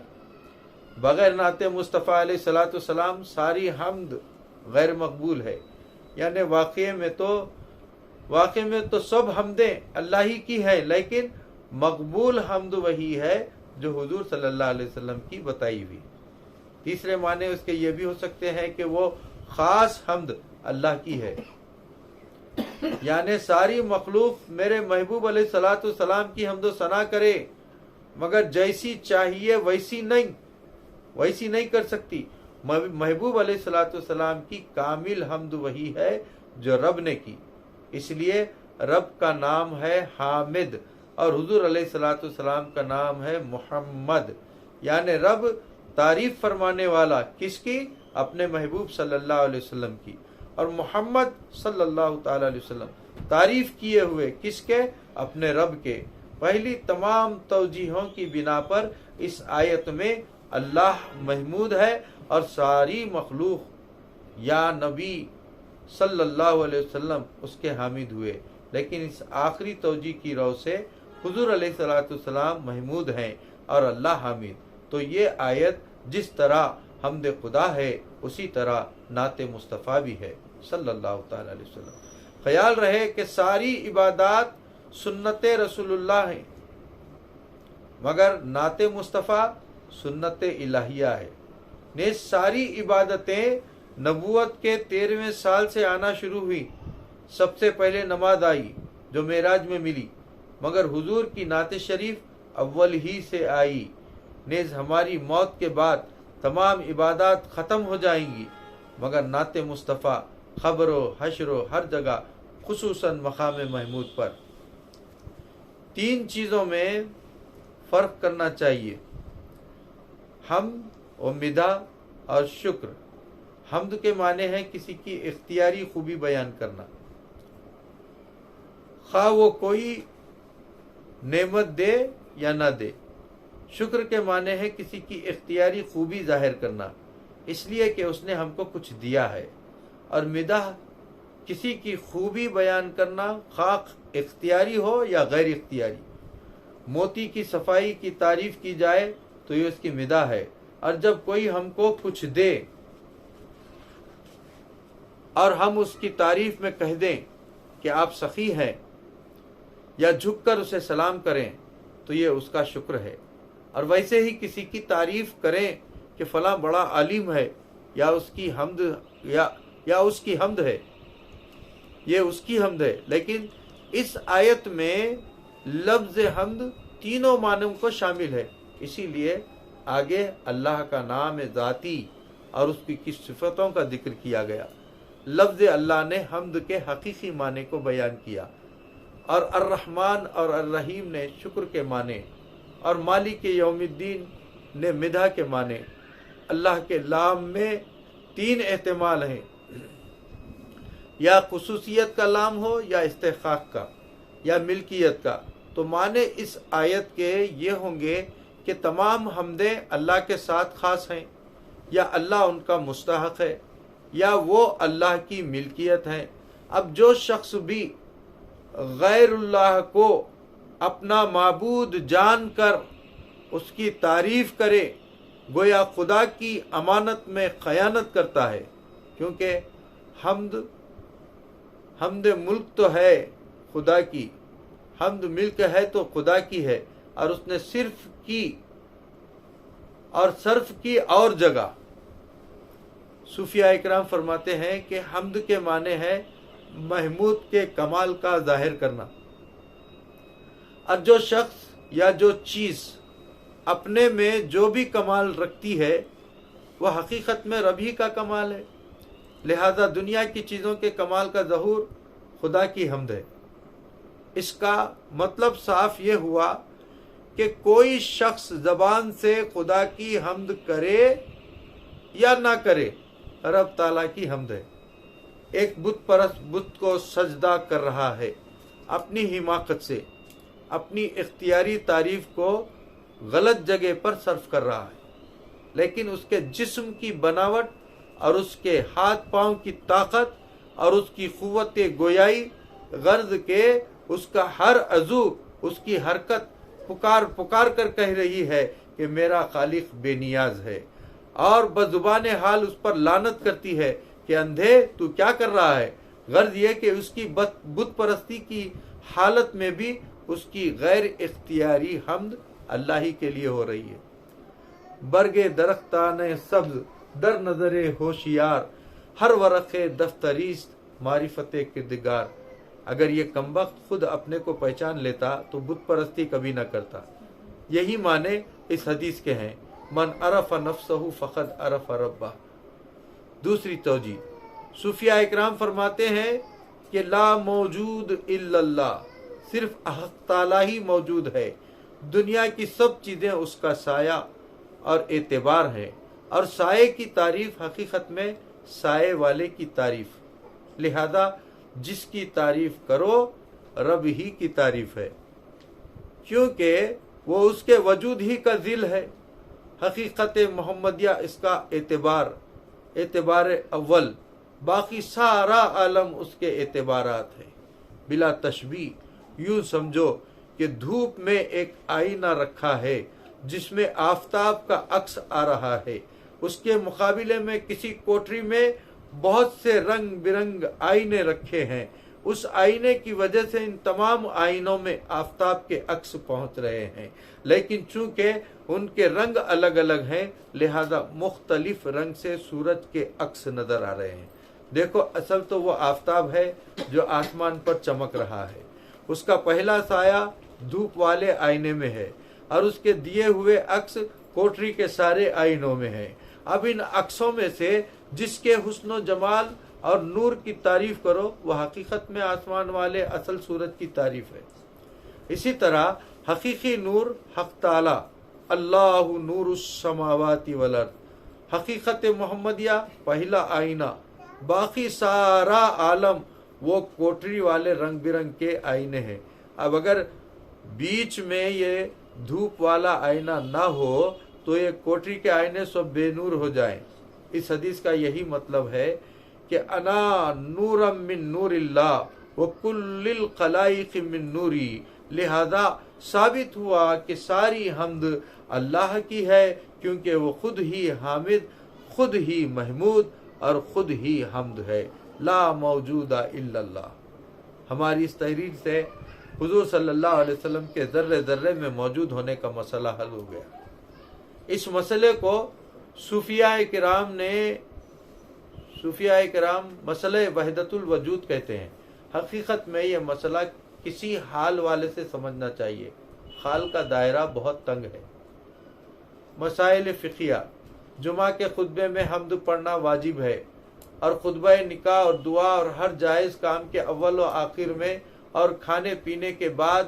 بغیر نعت مصطفیٰ علیہ الصلوۃ والسلام ساری حمد غیر مقبول ہے. یعنی واقع میں تو سب حمدیں اللہ ہی کی ہے، لیکن مقبول حمد وہی ہے جو حضور صلی اللہ علیہ وسلم کی بتائی ہوئی۔ تیسرے معنی اس کے یہ بھی ہو سکتے ہیں کہ وہ خاص حمد اللہ کی ہے، یعنی ساری مخلوق میرے محبوب علیہ الصلوۃ والسلام کی حمد و ثنا کرے، مگر جیسی چاہیے ویسی نہیں کر سکتی۔ محبوب علیہ الصلوۃ والسلام کی کامل حمد وہی ہے جو رب نے کی، اس لیے رب کا نام ہے حامد اور حضور علیہ الصلوۃ والسلام کا نام ہے محمد، یعنی رب تعریف فرمانے والا کس کی؟ اپنے محبوب صلی اللہ علیہ وسلم کی، اور محمد صلی اللہ تعالی علیہ وسلم تعریف کیے ہوئے کس کے؟ اپنے رب کے۔ پہلی تمام توجیہوں کی بنا پر اس آیت میں اللہ محمود ہے اور ساری مخلوق یا نبی صلی اللہ علیہ وسلم اس کے حامد ہوئے، لیکن اس آخری توجیہ کی رو سے حضور علیہ الصلوۃ والسلام محمود ہیں اور اللہ حامد۔ تو یہ آیت جس طرح حمد خدا ہے اسی طرح نعت مصطفیٰ بھی ہے صلی اللہ تعالی علیہ وسلم۔ خیال رہے کہ ساری عبادات سنت رسول اللہ ہیں، مگر نعت مصطفیٰ سنت الہیہ ہے۔ نیز ساری عبادتیں نبوت کے 13ویں سال سے آنا شروع ہوئی۔ سب سے پہلے نماز آئی جو معراج میں ملی، مگر حضور کی نعت شریف اول ہی سے آئی۔ نیز ہماری موت کے بعد تمام عبادات ختم ہو جائیں گی، مگر نعت مصطفیٰ خبر و حشر و ہر جگہ، خصوصاً مقام محمود پر۔ 3 چیزوں میں فرق کرنا چاہیے: حمد و مدح اور شکر۔ حمد کے معنی ہے کسی کی اختیاری خوبی بیان کرنا، خواہ وہ کوئی نعمت دے یا نہ دے۔ شکر کے معنی ہے کسی کی اختیاری خوبی ظاہر کرنا، اس لیے کہ اس نے ہم کو کچھ دیا ہے۔ اور مدح کسی کی خوبی بیان کرنا، خواہ اختیاری ہو یا غیر اختیاری۔ موتی کی صفائی کی تعریف کی جائے تو یہ اس کی مدح ہے، اور جب کوئی ہم کو کچھ دے اور ہم اس کی تعریف میں کہہ دیں کہ آپ سخی ہیں، یا جھک کر اسے سلام کریں تو یہ اس کا شکر ہے۔ اور ویسے ہی کسی کی تعریف کریں کہ فلاں بڑا عالم ہے، یا اس کی حمد یا اس کی حمد ہے، یہ اس کی حمد ہے۔ لیکن اس آیت میں لفظ حمد تینوں معنوں کو شامل ہے، اسی لیے آگے اللہ کا نام ذاتی اور اس کی کس صفتوں کا ذکر کیا گیا۔ لفظ اللہ نے حمد کے حقیقی معنی کو بیان کیا، اور الرحمن اور الرحیم نے شکر کے معنی، اور مالک یوم الدین نے مدح کے معنی۔ اللہ کے لام میں 3 احتمال ہیں، یا خصوصیت کا لام ہو، یا استحقاق کا، یا ملکیت کا۔ تو معنی اس آیت کے یہ ہوں گے کہ تمام حمدیں اللہ کے ساتھ خاص ہیں، یا اللہ ان کا مستحق ہے، یا وہ اللہ کی ملکیت ہیں۔ اب جو شخص بھی غیر اللہ کو اپنا معبود جان کر اس کی تعریف کرے، گویا خدا کی امانت میں خیانت کرتا ہے، کیونکہ حمد ملک تو ہے خدا کی، حمد ملک ہے تو خدا کی ہے، اور اس نے صرف کی اور صرف کی اور جگہ۔ صوفیاء اکرام فرماتے ہیں کہ حمد کے معنی ہے محمود کے کمال کا ظاہر کرنا، اور جو شخص یا جو چیز اپنے میں جو بھی کمال رکھتی ہے وہ حقیقت میں رب ہی کا کمال ہے، لہذا دنیا کی چیزوں کے کمال کا ظہور خدا کی حمد ہے۔ اس کا مطلب صاف یہ ہوا کہ کوئی شخص زبان سے خدا کی حمد کرے یا نہ کرے، رب تعالیٰ کی حمد ہے۔ ایک بت پرست بت کو سجدہ کر رہا ہے، اپنی حماقت سے اپنی اختیاری تعریف کو غلط جگہ پر صرف کر رہا ہے، لیکن اس کے جسم کی بناوٹ اور اس کے ہاتھ پاؤں کی طاقت اور اس کی قوت گویائی غرض کے اس کا ہر عضو، اس کی حرکت پکار کر کہہ رہی ہے کہ میرا خالق بے نیاز ہے، اور بزبان حال اس پر لعنت کرتی ہے کہ اندھے تو کیا کر رہا ہے۔ غرض یہ کہ اس کی بت پرستی کی حالت میں بھی اس کی غیر اختیاری حمد اللہ ہی کے لیے ہو رہی ہے۔ برگے درختان سبز در نظر ہوشیار، ہر ورق دفتریست معرفت کردگار۔ اگر یہ کمبخت خود اپنے کو پہچان لیتا تو بت پرستی کبھی نہ کرتا۔ یہی معنی اس حدیث کے ہیں، من عرف نفسہ فقد عرف ربہ۔ دوسری توجیہ، صوفیاء اکرام فرماتے ہیں کہ لا موجود الا اللہ، صرف حق تعالی ہی موجود ہے، دنیا کی سب چیزیں اس کا سایہ اور اعتبار ہیں، اور سائے کی تعریف حقیقت میں سائے والے کی تعریف، لہذا جس کی تعریف کرو رب ہی کی تعریف ہے، کیونکہ وہ اس کے وجود ہی کا ذل ہے۔ حقیقت محمدیہ اس کا اعتبار اول، باقی سارا عالم اس کے اعتبارات ہے۔ بلا تشبیہ یوں سمجھو کہ دھوپ میں ایک آئینہ رکھا ہے جس میں آفتاب کا عکس آ رہا ہے، اس کے مقابلے میں کسی کوٹری میں بہت سے رنگ برنگ آئینے رکھے ہیں، اس آئینے کی وجہ سے ان تمام آئینوں میں آفتاب کے عکس پہنچ رہے ہیں، لیکن چونکہ ان کے رنگ الگ الگ ہیں لہذا مختلف رنگ سے سورج کے عکس نظر آ رہے ہیں۔ دیکھو، اصل تو وہ آفتاب ہے جو آسمان پر چمک رہا ہے، اس کا پہلا سایہ دھوپ والے آئینے میں ہے اور اس کے دیے ہوئے عکس کوٹری کے سارے آئینوں میں ہیں۔ اب ان عکسوں میں سے جس کے حسن و جمال اور نور کی تعریف کرو وہ حقیقت میں آسمان والے اصل سورج کی تعریف ہے۔ اسی طرح حقیقی نور حق تعالی، اللہ نور السماوات والارض، حقیقت محمدیہ پہلا آئینہ، باقی سارا عالم وہ کوٹری والے رنگ برنگ کے آئینے ہیں۔ اب اگر بیچ میں یہ دھوپ والا آئینہ نہ ہو تو یہ کوٹری کے آئینے سب بے نور ہو جائیں۔ اس حدیث کا یہی مطلب ہے کہ انا نورم من نور اللہ وکل الخلائق من نوری، لہذا ثابت ہوا کہ ساری حمد اللہ کی ہے، کیونکہ وہ خود ہی حامد، خود ہی محمود اور خود ہی حمد ہے، لا موجود الا اللہ۔ ہماری اس تحریر سے حضور صلی اللہ علیہ وسلم کے ذرے ذرے میں موجود ہونے کا مسئلہ حل ہو گیا۔ اس مسئلے کو صوفیاء کرام مسئلہ وحدت الوجود کہتے ہیں۔ حقیقت میں یہ مسئلہ کسی حال والے سے سمجھنا چاہیے، حال کا دائرہ بہت تنگ ہے۔ مسائل فقہیہ، جمعہ کے خطبے میں حمد پڑھنا واجب ہے، اور خطبہ نکاح اور دعا اور ہر جائز کام کے اول و آخر میں اور کھانے پینے کے بعد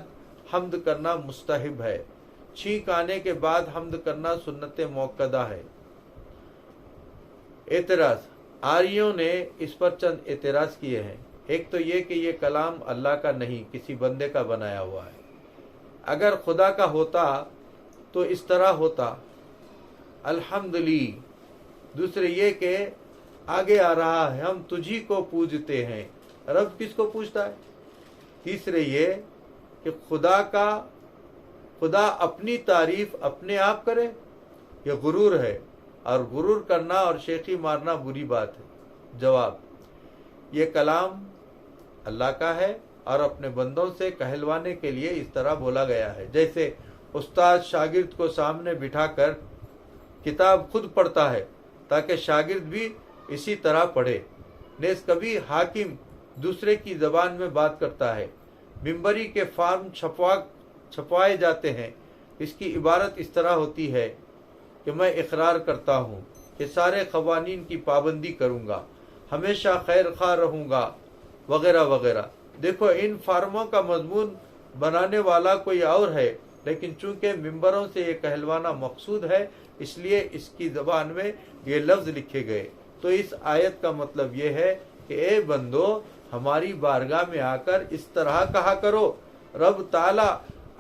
حمد کرنا مستحب ہے۔ چھینک آنے کے بعد حمد کرنا سنت موقدہ ہے۔ اعتراض، آریوں نے اس پر چند اعتراض کیے ہیں۔ ایک تو یہ کہ یہ کلام اللہ کا نہیں، کسی بندے کا بنایا ہوا ہے۔ اگر خدا کا ہوتا تو اس طرح ہوتا، الحمدللہ۔ دوسرے یہ کہ آگے آ رہا ہے، ہم تجھی کو پوجتے ہیں، رب کس کو پوجتا ہے؟ تیسرے یہ کہ خدا اپنی تعریف اپنے آپ کرے، یہ غرور ہے، اور غرور کرنا اور شیخی مارنا بری بات ہے۔ جواب، یہ کلام اللہ کا ہے اور اپنے بندوں سے کہلوانے کے لیے اس طرح بولا گیا ہے، جیسے استاد شاگرد کو سامنے بٹھا کر کتاب خود پڑھتا ہے تاکہ شاگرد بھی اسی طرح پڑھے۔ نیز کبھی حاکم دوسرے کی زبان میں بات کرتا ہے۔ ممبری کے فارم چھپوائے جاتے ہیں، اس کی عبارت اس طرح ہوتی ہے کہ میں اقرار کرتا ہوں کہ سارے قوانین کی پابندی کروں گا، ہمیشہ خیر خواہ رہوں گا، وغیرہ وغیرہ۔ دیکھو، ان فارموں کا مضمون بنانے والا کوئی اور ہے، لیکن چونکہ ممبروں سے یہ کہلوانا مقصود ہے اس لیے اس کی زبان میں یہ لفظ لکھے گئے۔ تو اس آیت کا مطلب یہ ہے کہ اے بندو، ہماری بارگاہ میں آ کر اس طرح کہا کرو۔ رب تعالی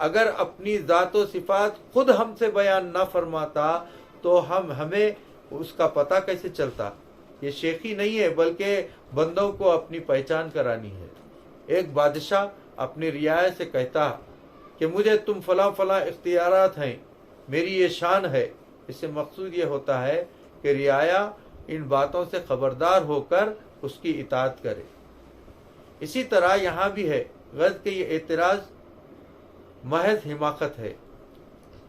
اگر اپنی ذات و صفات خود ہم سے بیان نہ فرماتا تو ہمیں اس کا پتہ کیسے چلتا؟ یہ شیخی نہیں ہے بلکہ بندوں کو اپنی پہچان کرانی ہے۔ ایک بادشاہ اپنی رعایا سے کہتا کہ مجھے تم فلاں فلاں اختیارات ہیں، میری یہ شان ہے۔ اس سے مقصود یہ ہوتا ہے کہ رعایا ان باتوں سے خبردار ہو کر اس کی اطاعت کرے۔ اسی طرح یہاں بھی ہے، غرض کہ یہ اعتراض محض حماقت ہے۔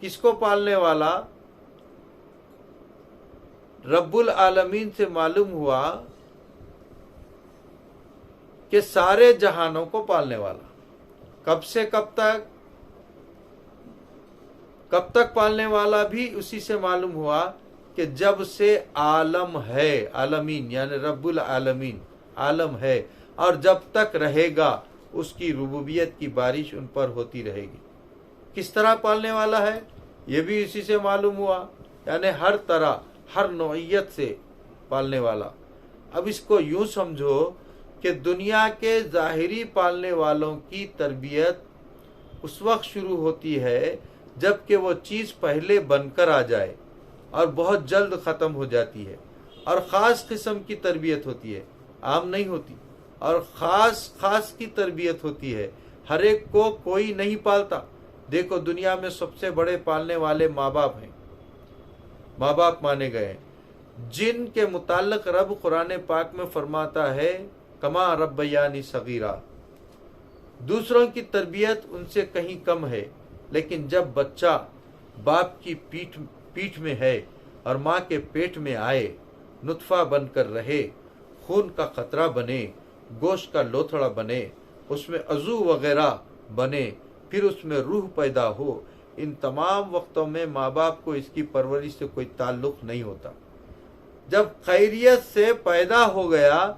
کس کو پالنے والا؟ رب العالمین سے معلوم ہوا کہ سارے جہانوں کو پالنے والا۔ کب سے کب تک پالنے والا بھی اسی سے معلوم ہوا کہ جب سے عالم ہے، عالمین یعنی رب العالمین عالم ہے، اور جب تک رہے گا اس کی ربوبیت کی بارش ان پر ہوتی رہے گی۔ کس طرح پالنے والا ہے یہ بھی اسی سے معلوم ہوا، یعنی ہر طرح ہر نوعیت سے پالنے والا۔ اب اس کو یوں سمجھو کہ دنیا کے ظاہری پالنے والوں کی تربیت اس وقت شروع ہوتی ہے جب کہ وہ چیز پہلے بن کر آ جائے اور بہت جلد ختم ہو جاتی ہے، اور خاص قسم کی تربیت ہوتی ہے، عام نہیں ہوتی، اور خاص کی تربیت ہوتی ہے، ہر ایک کو کوئی نہیں پالتا۔ دیکھو دنیا میں سب سے بڑے پالنے والے ماں باپ ہیں، ماں باپ مانے گئے ہیں، جن کے متعلق رب قرآن پاک میں فرماتا ہے کما ربیانی صغیرا۔ دوسروں کی تربیت ان سے کہیں کم ہے، لیکن جب بچہ باپ کی پیٹھ میں ہے اور ماں کے پیٹ میں آئے، نطفہ بن کر رہے، خون کا قطرہ بنے، گوشت کا لوتھڑا بنے، اس میں عضو وغیرہ بنے، پھر اس میں روح پیدا ہو، ان تمام وقتوں میں ماں باپ کو اس کی پرورش سے کوئی تعلق نہیں ہوتا۔ جب خیریت سے پیدا ہو گیا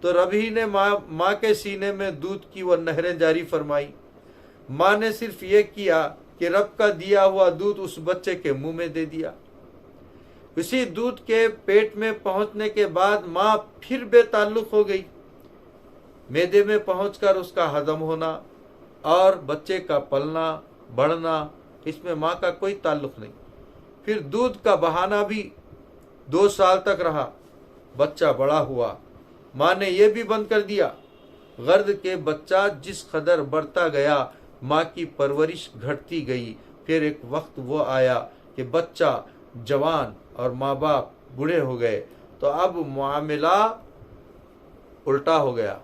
تو رب ہی نے ماں کے سینے میں دودھ کی وہ نہریں جاری فرمائی۔ ماں نے صرف یہ کیا کہ رب کا دیا ہوا دودھ اس بچے کے منہ میں دے دیا۔ اسی دودھ کے پیٹ میں پہنچنے کے بعد ماں پھر بے تعلق ہو گئی، معدے میں پہنچ کر اس کا ہضم ہونا اور بچے کا پلنا بڑھنا، اس میں ماں کا کوئی تعلق نہیں۔ پھر دودھ کا بہانا بھی 2 سال تک رہا، بچہ بڑا ہوا، ماں نے یہ بھی بند کر دیا۔ غرض کہ بچہ جس قدر بڑھتا گیا ماں کی پرورش گھٹتی گئی۔ پھر ایک وقت وہ آیا کہ بچہ جوان اور ماں باپ بوڑھے ہو گئے، تو اب معاملہ الٹا ہو گیا،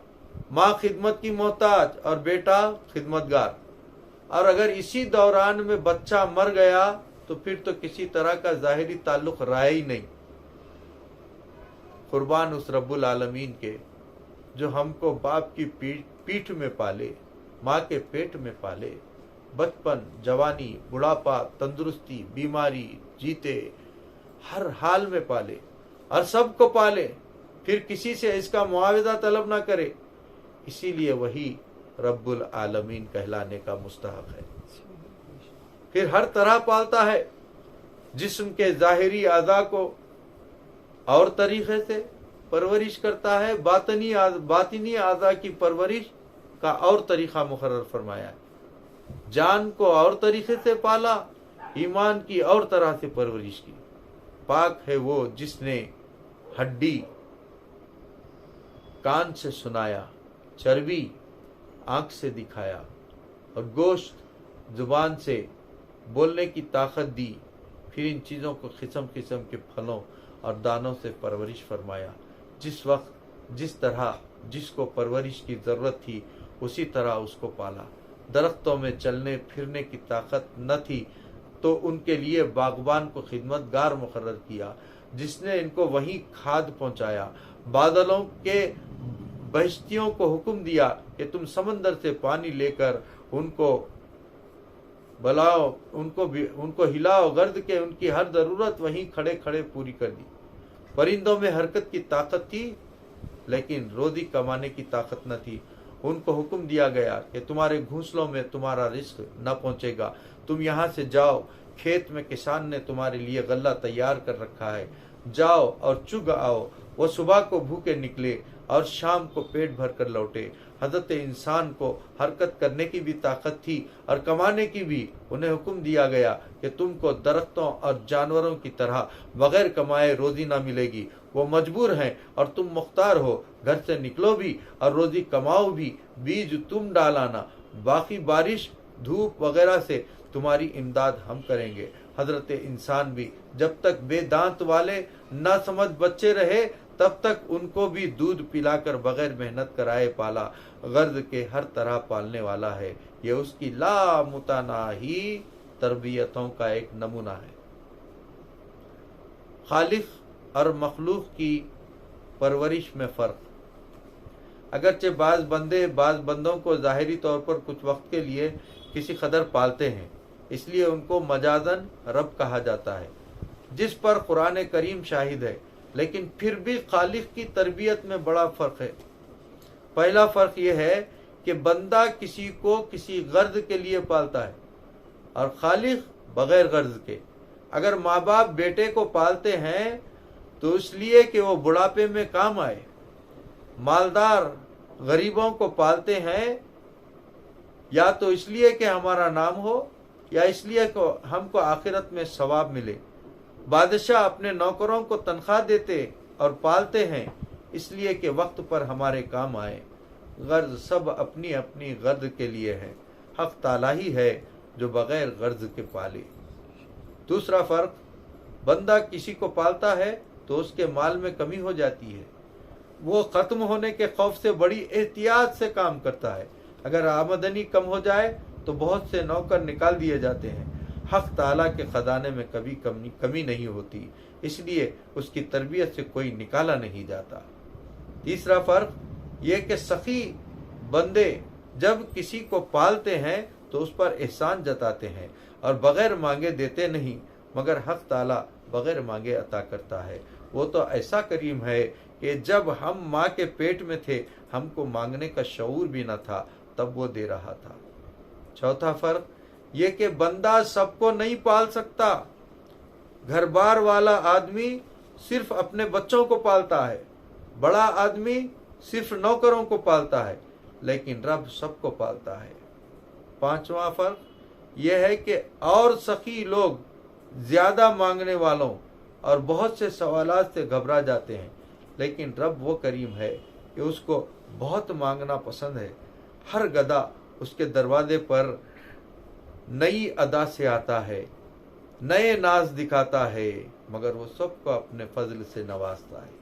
ماں خدمت کی محتاج اور بیٹا خدمتگار۔ اور اگر اسی دوران میں بچہ مر گیا تو پھر تو کسی طرح کا ظاہری تعلق رہا ہی نہیں۔ قربان اس رب العالمین کے جو ہم کو باپ کی پیٹھ میں پالے، ماں کے پیٹ میں پالے، بچپن، جوانی، بڑھاپا، تندرستی، بیماری، جیتے، ہر حال میں پالے اور سب کو پالے، پھر کسی سے اس کا معاوضہ طلب نہ کرے، اسی لیے وہی رب العالمین کہلانے کا مستحق ہے۔ پھر ہر طرح پالتا ہے، جسم کے ظاہری اعضاء کو اور طریقے سے پرورش کرتا ہے، باطنی اعضاء کی پرورش کا اور طریقہ مقرر فرمایا ہے، جان کو اور طریقے سے پالا، ایمان کی اور طرح سے پرورش کی۔ پاک ہے وہ جس نے ہڈی کان سے سنایا، چربی آنکھ سے دکھایا، اور گوشت زبان سے بولنے کی طاقت دی، پھر ان چیزوں کو قسم قسم کے پھلوں اور دانوں سے پرورش فرمایا۔ جس وقت جس طرح جس کو پرورش کی ضرورت تھی اسی طرح اس کو پالا۔ درختوں میں چلنے پھرنے کی طاقت نہ تھی تو ان کے لیے باغبان کو خدمتگار مقرر کیا، جس نے ان کو وہیں کھاد پہنچایا۔ بادلوں کے بہشتیوں کو حکم دیا کہ تم سمندر سے پانی لے کر ان کو بلاؤ، ان کو ہلاؤ، غرض کہ ان کی ہر ضرورت وہیں کھڑے کھڑے پوری کر دی۔ پرندوں میں حرکت کی طاقت تھی لیکن روزی کمانے کی طاقت نہ تھی، ان کو حکم دیا گیا کہ تمہارے گھونسلوں میں تمہارا رزق نہ پہنچے گا، تم یہاں سے جاؤ، کھیت میں کسان نے تمہارے لیے غلہ تیار کر رکھا ہے، جاؤ اور چگ آؤ۔ وہ صبح کو بھوکے نکلے اور شام کو پیٹ بھر کر لوٹے۔ حضرت انسان کو حرکت کرنے کی بھی طاقت تھی اور کمانے کی بھی۔ انہیں حکم دیا گیا کہ تم کو درختوں اور جانوروں کی طرح بغیر کمائے روزی نہ ملے گی، وہ مجبور ہیں اور تم مختار ہو، گھر سے نکلو بھی اور روزی کماؤ بھی، بیج تم ڈالانا، باقی بارش دھوپ وغیرہ سے تمہاری امداد ہم کریں گے۔ حضرت انسان بھی جب تک بے دانت والے نہ سمجھ بچے رہے تب تک ان کو بھی دودھ پلا کر بغیر محنت کرائے پالا، غرض کے ہر طرح پالنے والا ہے۔ یہ اس کی لا متناہی تربیتوں کا ایک نمونہ ہے۔ خالق اور مخلوق کی پرورش میں فرق۔ اگرچہ بعض بندوں کو ظاہری طور پر کچھ وقت کے لیے کسی قدر پالتے ہیں، اس لیے ان کو مجازاً رب کہا جاتا ہے، جس پر قرآن کریم شاہد ہے، لیکن پھر بھی خالق کی تربیت میں بڑا فرق ہے۔ پہلا فرق یہ ہے کہ بندہ کسی کو کسی غرض کے لیے پالتا ہے اور خالق بغیر غرض کے۔ اگر ماں باپ بیٹے کو پالتے ہیں تو اس لیے کہ وہ بڑھاپے میں کام آئے، مالدار غریبوں کو پالتے ہیں یا تو اس لیے کہ ہمارا نام ہو یا اس لیے کہ ہم کو آخرت میں ثواب ملے۔ بادشاہ اپنے نوکروں کو تنخواہ دیتے اور پالتے ہیں اس لیے کہ وقت پر ہمارے کام آئے۔ غرض سب اپنی اپنی غرض کے لیے ہے، حق تعالیٰ ہی ہے جو بغیر غرض کے پالے۔ دوسرا فرق، بندہ کسی کو پالتا ہے تو اس کے مال میں کمی ہو جاتی ہے، وہ ختم ہونے کے خوف سے بڑی احتیاط سے کام کرتا ہے۔ اگر آمدنی کم ہو جائے تو بہت سے نوکر نکال دیے جاتے ہیں۔ حق تعالیٰ کے خزانے میں کبھی کمی نہیں ہوتی، اس لیے اس کی تربیت سے کوئی نکالا نہیں جاتا۔ تیسرا فرق یہ کہ سخی بندے جب کسی کو پالتے ہیں تو اس پر احسان جتاتے ہیں اور بغیر مانگے دیتے نہیں، مگر حق تعالیٰ بغیر مانگے عطا کرتا ہے۔ وہ تو ایسا کریم ہے کہ جب ہم ماں کے پیٹ میں تھے ہم کو مانگنے کا شعور بھی نہ تھا، تب وہ دے رہا تھا۔ چوتھا فرق یہ کہ بندہ سب کو نہیں پال سکتا۔ گھر بار والا آدمی صرف اپنے بچوں کو پالتا ہے، بڑا آدمی صرف نوکروں کو پالتا ہے، لیکن رب سب کو پالتا ہے۔ پانچواں فرق یہ ہے کہ اور سخی لوگ زیادہ مانگنے والوں اور بہت سے سوالات سے گھبرا جاتے ہیں، لیکن رب وہ کریم ہے کہ اس کو بہت مانگنا پسند ہے۔ ہر گدھا اس کے دروازے پر نئی ادا سے آتا ہے، نئے ناز دکھاتا ہے، مگر وہ سب کو اپنے فضل سے نوازتا ہے۔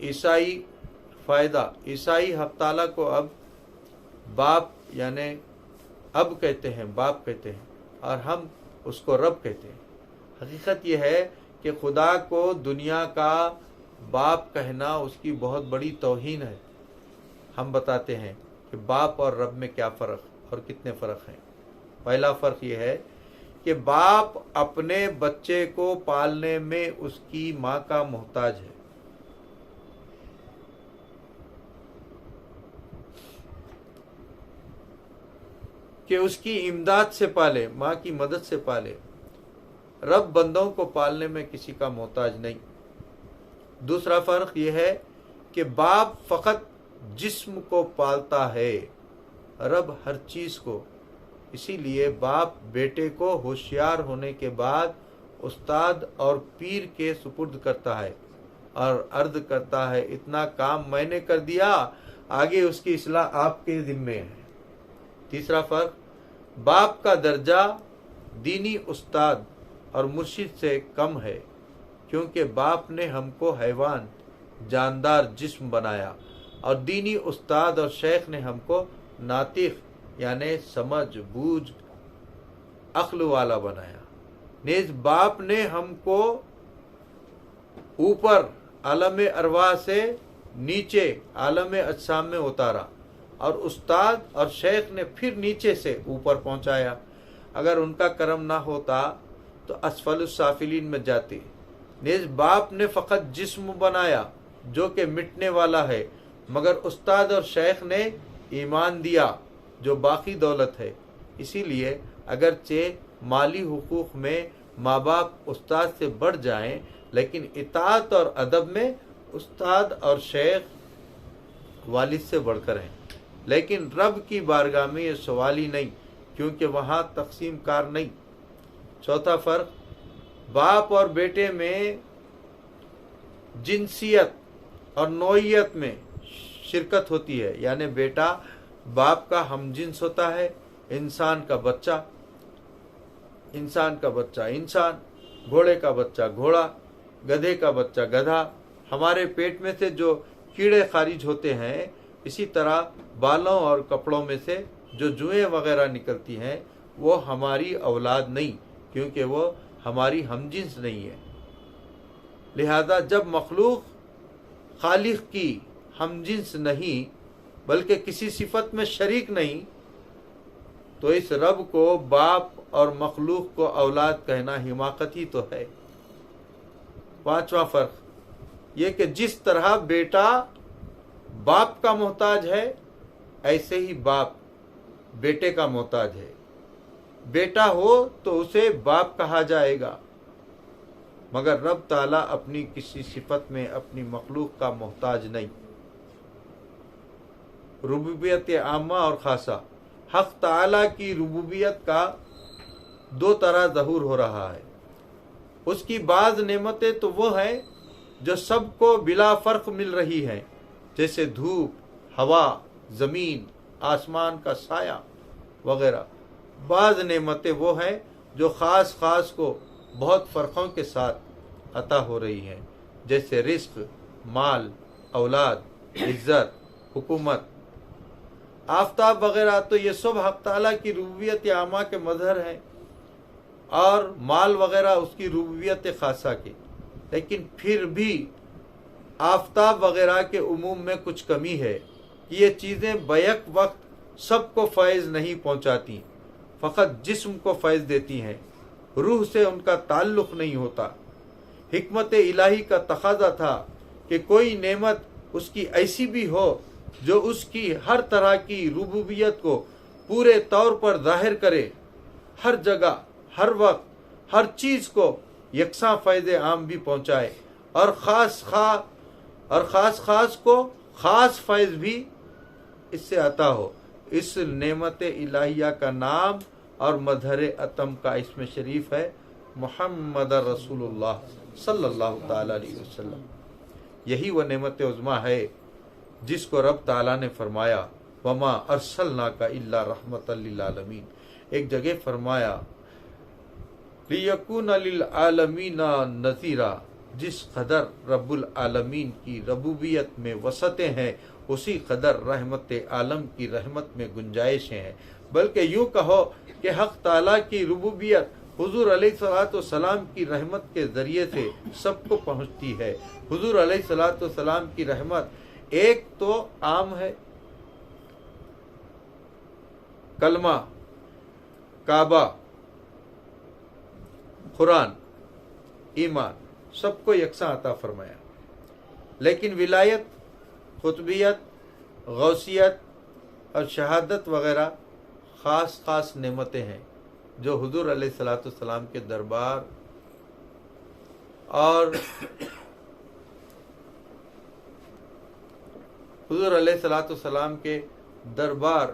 عیسائی فائدہ، عیسائی حق تعالیٰ کو اب باپ یعنی اب کہتے ہیں، باپ کہتے ہیں، اور ہم اس کو رب کہتے ہیں۔ حقیقت یہ ہے کہ خدا کو دنیا کا باپ کہنا اس کی بہت بڑی توہین ہے۔ ہم بتاتے ہیں کہ باپ اور رب میں کیا فرق اور کتنے فرق ہیں۔ پہلا فرق یہ ہے کہ باپ اپنے بچے کو پالنے میں اس کی ماں کا محتاج ہے۔ کہ اس کی امداد سے پالے، ماں کی مدد سے پالے۔ رب بندوں کو پالنے میں کسی کا محتاج نہیں۔ دوسرا فرق یہ ہے کہ باپ فقط جسم کو پالتا ہے، رب ہر چیز کو۔ اسی لیے باپ بیٹے کو ہوشیار ہونے کے بعد استاد اور پیر کے سپرد کرتا ہے اور عرض کرتا ہے اتنا کام میں نے کر دیا، آگے اس کی اصلاح آپ کے ذمے ہے۔ تیسرا فرق، باپ کا درجہ دینی استاد اور مرشد سے کم ہے، کیونکہ باپ نے ہم کو حیوان جاندار جسم بنایا اور دینی استاد اور شیخ نے ہم کو ناطق یعنی سمجھ بوجھ عقل والا بنایا۔ نیز باپ نے ہم کو اوپر عالم ارواح سے نیچے عالم اجسام میں اتارا اور استاد اور شیخ نے پھر نیچے سے اوپر پہنچایا۔ اگر ان کا کرم نہ ہوتا تو اسفل السافلین میں جاتے۔ نیز باپ نے فقط جسم بنایا جو کہ مٹنے والا ہے، مگر استاد اور شیخ نے ایمان دیا جو باقی دولت ہے۔ اسی لیے اگرچہ مالی حقوق میں ماں باپ استاد سے بڑھ جائیں، لیکن اطاعت اور ادب میں استاد اور شیخ والد سے بڑھ کر ہیں۔ لیکن رب کی بارگاہ میں یہ سوال ہی نہیں، کیونکہ وہاں تقسیم کار نہیں۔ چوتھا فرق، باپ اور بیٹے میں جنسیت اور نوعیت میں شرکت ہوتی ہے، یعنی بیٹا باپ کا ہم جنس ہوتا ہے، انسان کا بچہ انسان، گھوڑے کا بچہ گھوڑا، گدھے کا بچہ گدھا۔ ہمارے پیٹ میں سے جو کیڑے خارج ہوتے ہیں، اسی طرح بالوں اور کپڑوں میں سے جو جوئیں وغیرہ نکلتی ہیں وہ ہماری اولاد نہیں، کیونکہ وہ ہماری ہم جنس نہیں ہے۔ لہذا جب مخلوق خالق کی ہم جنس نہیں بلکہ کسی صفت میں شریک نہیں، تو اس رب کو باپ اور مخلوق کو اولاد کہنا حماقت ہی تو ہے۔ پانچواں فرق یہ کہ جس طرح بیٹا باپ کا محتاج ہے، ایسے ہی باپ بیٹے کا محتاج ہے۔ بیٹا ہو تو اسے باپ کہا جائے گا، مگر رب تعالیٰ اپنی کسی صفت میں اپنی مخلوق کا محتاج نہیں۔ ربوبیت عامہ اور خاصہ، حق تعالیٰ کی ربوبیت کا دو طرح ظہور ہو رہا ہے۔ اس کی بعض نعمتیں تو وہ ہیں جو سب کو بلا فرق مل رہی ہیں، جیسے دھوپ، ہوا، زمین، آسمان کا سایہ وغیرہ۔ بعض نعمتیں وہ ہیں جو خاص کو بہت فرقوں کے ساتھ عطا ہو رہی ہیں، جیسے رزق، مال، اولاد، عزت، حکومت، آفتاب وغیرہ۔ تو یہ سب حق تعالیٰ کی ربوبیت عامہ کے مظہر ہیں، اور مال وغیرہ اس کی ربوبیت خاصہ کے۔ لیکن پھر بھی آفتاب وغیرہ کے عموم میں کچھ کمی ہے کہ یہ چیزیں بیک وقت سب کو فیض نہیں پہنچاتی، فقط جسم کو فیض دیتی ہیں، روح سے ان کا تعلق نہیں ہوتا۔ حکمت الہی کا تقاضا تھا کہ کوئی نعمت اس کی ایسی بھی ہو جو اس کی ہر طرح کی ربوبیت کو پورے طور پر ظاہر کرے، ہر جگہ، ہر وقت، ہر چیز کو یکساں فیض عام بھی پہنچائے، اور خاص کو خاص فیض بھی اس سے عطا ہو۔ اس نعمت الہیہ کا نام اور مظہر اتم کا اسم شریف ہے محمد رسول اللہ صلی اللہ تعالی علیہ وسلم۔ یہی وہ نعمت عظمیٰ ہے جس کو رب تعالیٰ نے فرمایا وما ارسلناک الا رحمۃ للعالمین۔ ایک جگہ فرمایا لیکون للعالمین نذیرا۔ جس قدر رب العالمین کی ربوبیت میں وسعتیں ہیں، اسی قدر رحمت عالم کی رحمت میں گنجائشیں ہیں۔ بلکہ یوں کہو کہ حق تعالیٰ کی ربوبیت حضور علیہ الصلوۃ والسلام کی رحمت کے ذریعے سے سب کو پہنچتی ہے۔ حضور علیہ الصلوۃ والسلام کی رحمت ایک تو عام ہے، کلمہ، کعبہ، قرآن، ایمان، سب کو یکساں عطا فرمایا۔ لیکن ولایت، قطبیت، غوثیت اور شہادت وغیرہ خاص نعمتیں ہیں جو حضور علیہ الصلوۃ والسلام کے دربار اور حضور علیہ الصلوۃ والسلام کے دربار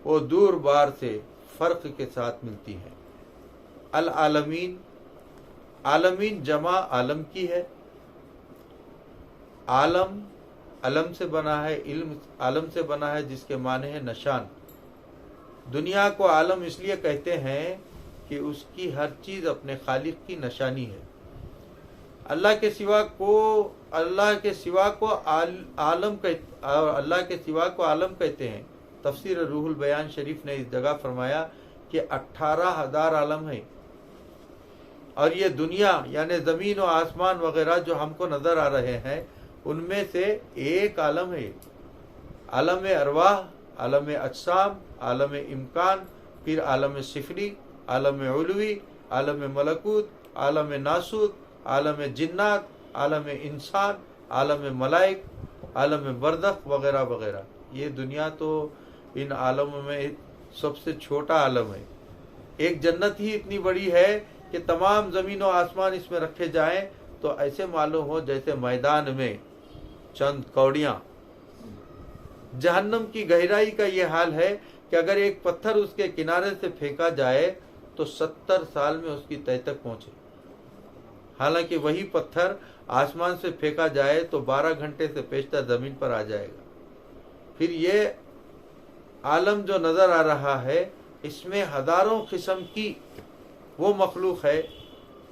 و دور بار سے فرق کے ساتھ ملتی ہیں۔ العالمین، عالمین جمع عالم کی ہے۔ عالم علم سے بنا ہے، علم عالم سے بنا ہے جس کے معنی ہے نشان۔ دنیا کو عالم اس لیے کہتے ہیں کہ اس کی ہر چیز اپنے خالق کی نشانی ہے۔ اللہ کے سوا کو عالم کہتے ہیں۔ تفسیر روح البیان شریف نے اس جگہ فرمایا کہ 18,000 عالم ہیں، اور یہ دنیا یعنی زمین و آسمان وغیرہ جو ہم کو نظر آ رہے ہیں ان میں سے ایک عالم ہے، عالم ارواح، عالم اجسام، عالم امکان، پھر عالم سفلی، عالم علوی، عالم ملکوت، عالم ناسوت، عالم جنات، عالم انسان، عالم ملائک، عالم برزخ وغیرہ وغیرہ۔ یہ دنیا تو ان عالموں میں سب سے چھوٹا عالم ہے۔ ایک جنت ہی اتنی بڑی ہے کہ تمام زمین و آسمان اس میں رکھے جائیں تو ایسے معلوم ہو جیسے میدان میں چند کوڑیاں۔ جہنم کی گہرائی کا یہ حال ہے کہ اگر ایک پتھر اس کے کنارے سے پھینکا جائے تو 70 سال میں اس کی تہہ تک پہنچے، حالانکہ وہی پتھر آسمان سے پھینکا جائے تو 12 گھنٹے سے پیشتر زمین پر آ جائے گا۔ پھر یہ عالم جو نظر آ رہا ہے اس میں ہزاروں قسم کی وہ مخلوق ہے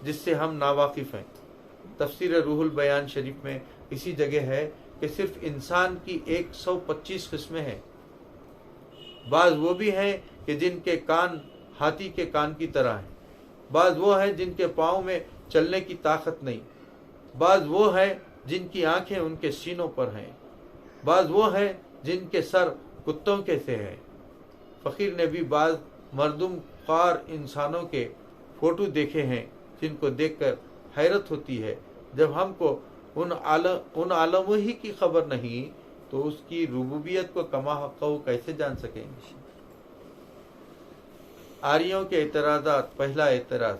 جس سے ہم ناواقف ہیں۔ تفسیر روح البیان شریف میں اسی جگہ ہے کہ صرف انسان کی 125 قسمیں ہیں. بعض وہ بھی ہیں کہ جن کے کان ہاتھی کے کان کی طرح ہیں. بعض وہ ہیں جن کے پاؤں میں چلنے کی طاقت نہیں. بعض وہ ہیں جن کی آنکھیں ان کے سینوں پر ہیں. بعض وہ ہیں جن کے سر کتوں کے سے ہیں. فقیر نے بھی بعض مردم خوار انسانوں کے فوٹو دیکھے ہیں جن کو دیکھ کر حیرت ہوتی ہے. جب ہم کو ان عالموں ہی کی خبر نہیں تو اس کی ربوبیت کو کما حق کیسے جان سکیں گے؟ آریوں کے اعتراضات. پہلا اعتراض،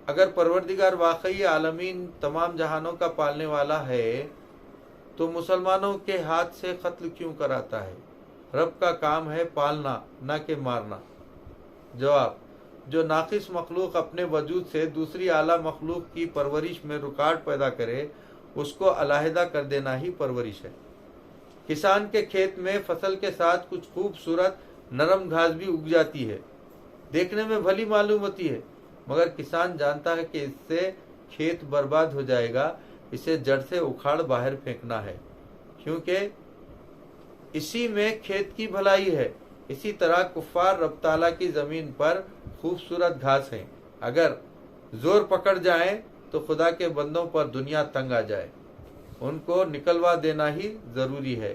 اگر پروردگار واقعی عالمین تمام جہانوں کا پالنے والا ہے تو مسلمانوں کے ہاتھ سے قتل کیوں کراتا ہے؟ رب کا کام ہے پالنا نہ کہ مارنا. جواب، جو ناقص مخلوق اپنے وجود سے دوسری اعلیٰ مخلوق کی پرورش میں رکاوٹ پیدا کرے اس کو علیحدہ کر دینا ہی پرورش ہے. کسان کے کھیت میں فصل کے ساتھ کچھ خوبصورت نرم گھاس بھی اگ جاتی ہے، دیکھنے میں بھلی معلوم ہوتی ہے، مگر کسان جانتا ہے کہ اس سے کھیت برباد ہو جائے گا، اسے جڑ سے اکھاڑ باہر پھینکنا ہے، کیونکہ اسی میں کھیت کی بھلائی ہے. اسی طرح کفار رب تعالیٰ کی زمین پر خوبصورت گھاس ہیں، اگر زور پکڑ جائیں تو خدا کے بندوں پر دنیا تنگ آ جائے، ان کو نکلوا دینا ہی ضروری ہے.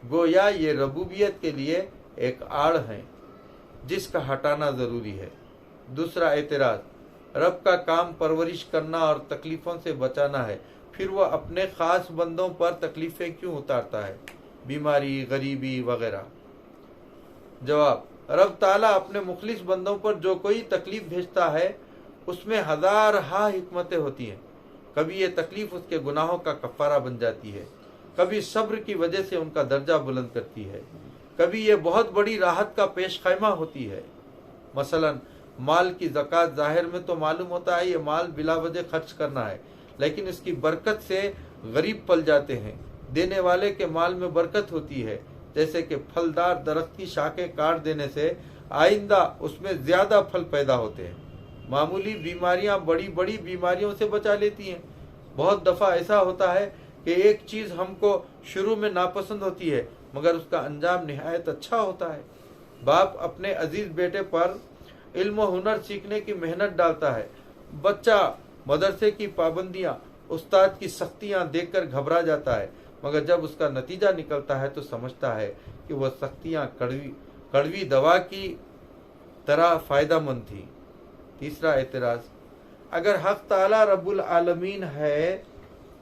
گویا یہ ربوبیت کے لیے ایک آڑ ہے جس کا ہٹانا ضروری ہے. دوسرا اعتراض، رب کا کام پرورش کرنا اور تکلیفوں سے بچانا ہے، پھر وہ اپنے خاص بندوں پر تکلیفیں کیوں اتارتا ہے، بیماری، غریبی وغیرہ؟ جواب، رب تعالیٰ اپنے مخلص بندوں پر جو کوئی تکلیف بھیجتا ہے اس میں ہزار حکمتیں ہوتی ہیں. کبھی یہ تکلیف اس کے گناہوں کا کفارہ بن جاتی ہے، کبھی صبر کی وجہ سے ان کا درجہ بلند کرتی ہے، کبھی یہ بہت بڑی راحت کا پیش خیمہ ہوتی ہے. مثلا مال کی زکوٰۃ ظاہر میں تو معلوم ہوتا ہے یہ مال بلا وجہ خرچ کرنا ہے، لیکن اس کی برکت سے غریب پل جاتے ہیں. دینے والے کے مال میں برکت ہوتی ہے، جیسے کہ پھلدار درخت کی شاخیں کاٹ دینے سے آئندہ اس میں زیادہ پھل پیدا ہوتے ہیں. معمولی بیماریاں بڑی بڑی بیماریوں سے بچا لیتی ہیں. بہت دفعہ ایسا ہوتا ہے کہ ایک چیز ہم کو شروع میں ناپسند ہوتی ہے مگر اس کا انجام نہایت اچھا ہوتا ہے. باپ اپنے عزیز بیٹے پر علم و ہنر سیکھنے کی محنت ڈالتا ہے. بچہ مدرسے کی پابندیاں، استاد کی سختیاں دیکھ کر گھبرا جاتا ہے، مگر جب اس کا نتیجہ نکلتا ہے تو سمجھتا ہے کہ وہ سختیاں کڑوی دوا کی طرح فائدہ مند تھی. تیسرا اعتراض، اگر حق تعالی رب العالمین ہے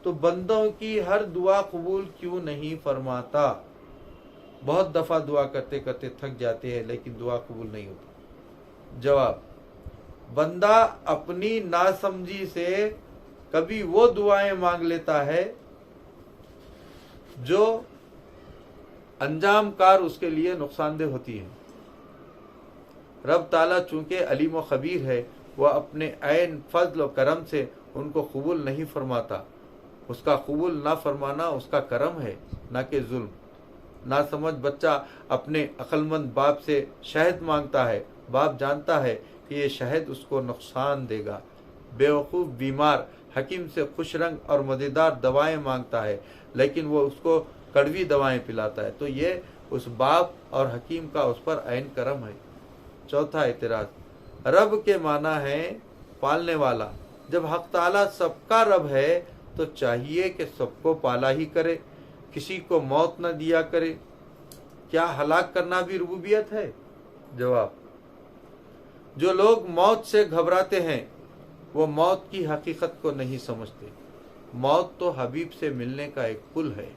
تو بندوں کی ہر دعا قبول کیوں نہیں فرماتا؟ بہت دفعہ دعا کرتے کرتے تھک جاتے ہیں لیکن دعا قبول نہیں ہوتی. جواب، بندہ اپنی ناسمجھی سے کبھی وہ دعائیں مانگ لیتا ہے جو انجام کار اس کے لیے نقصان دہ ہوتی ہیں. رب تعالیٰ چونکہ علیم و خبیر ہے، وہ اپنے عین فضل و کرم سے ان کو قبول نہیں فرماتا. اس کا قبول نہ فرمانا اس کا کرم ہے، نہ کہ ظلم. ناسمجھ بچہ اپنے عقلمند باپ سے شہد مانگتا ہے. باپ جانتا ہے کہ یہ شہد اس کو نقصان دے گا. بیوقوف بیمار حکیم سے خوش رنگ اور مزیدار دوائیں مانگتا ہے لیکن وہ اس کو کڑوی دوائیں پلاتا ہے، تو یہ اس باپ اور حکیم کا اس پر عین کرم ہے. چوتھا اعتراض، رب کے معنی ہے پالنے والا. جب حق تعالیٰ سب کا رب ہے تو چاہیے کہ سب کو پالا ہی کرے، کسی کو موت نہ دیا کرے. کیا ہلاک کرنا بھی ربوبیت ہے؟ جواب، جو لوگ موت سے گھبراتے ہیں وہ موت کی حقیقت کو نہیں سمجھتے. موت تو حبیب سے ملنے کا ایک پل ہے.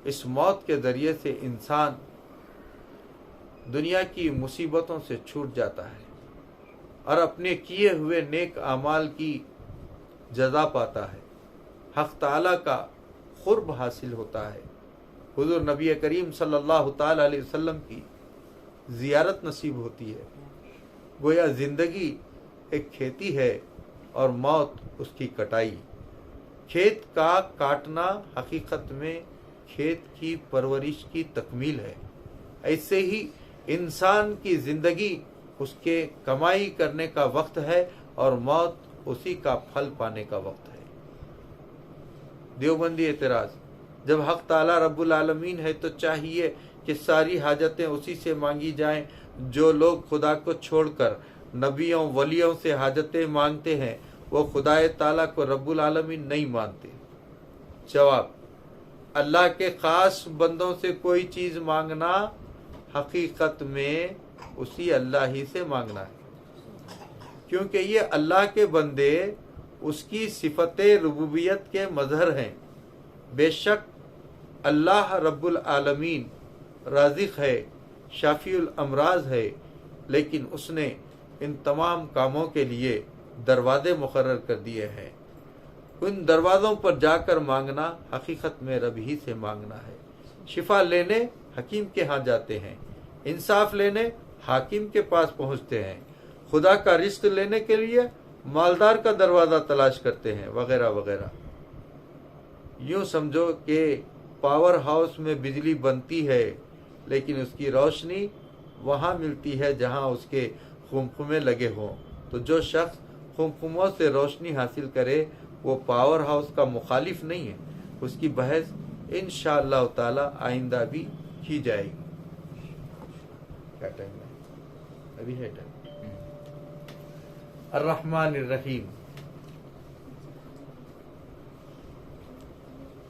اس موت کے ذریعے سے انسان دنیا کی مصیبتوں سے چھوٹ جاتا ہے اور اپنے کیے ہوئے نیک اعمال کی جزا پاتا ہے. حق تعالیٰ کا قرب حاصل ہوتا ہے. حضور نبی کریم صلی اللہ تعالی علیہ وسلم کی زیارت نصیب ہوتی ہے. گویا زندگی ایک کھیتی ہے اور موت اس کی کٹائی. کھیت کا کاٹنا حقیقت میں کھیت کی پرورش کی تکمیل ہے. ایسے ہی انسان کی زندگی اس کے کمائی کرنے کا وقت ہے اور موت اسی کا پھل پانے کا وقت ہے. دیوبندی اعتراض، جب حق تعالیٰ رب العالمین ہے تو چاہیے کہ ساری حاجتیں اسی سے مانگی جائیں۔ جو لوگ خدا کو چھوڑ کر نبیوں ولیوں سے حاجتیں مانگتے ہیں وہ خدا تعالیٰ کو رب العالمین نہیں مانتے۔ جواب: اللہ کے خاص بندوں سے کوئی چیز مانگنا حقیقت میں اسی اللہ ہی سے مانگنا ہے، کیونکہ یہ اللہ کے بندے اس کی صفت ربوبیت کے مظہر ہیں۔ بے شک اللہ رب العالمین رازق ہے، شافی الامراض ہے، لیکن اس نے ان تمام کاموں کے لیے دروازے مقرر کر دیے ہیں۔ ان دروازوں پر جا کر مانگنا حقیقت میں رب ہی سے مانگنا ہے۔ شفا لینے حکیم کے ہاں جاتے ہیں، انصاف لینے حاکم کے پاس پہنچتے ہیں، خدا کا رزق لینے کے لیے مالدار کا دروازہ تلاش کرتے ہیں، وغیرہ وغیرہ۔ یوں سمجھو کہ پاور ہاؤس میں بجلی بنتی ہے لیکن اس کی روشنی وہاں ملتی ہے جہاں اس کے خمخمے لگے ہوں، تو جو شخص خمخموں سے روشنی حاصل کرے وہ پاور ہاؤس کا مخالف نہیں ہے۔ اس کی بحث انشاءاللہ تعالی آئندہ بھی کی جائے گی۔ کیا ٹائم ہے؟ ابھی ہے ٹائم۔ الرحمن الرحیم،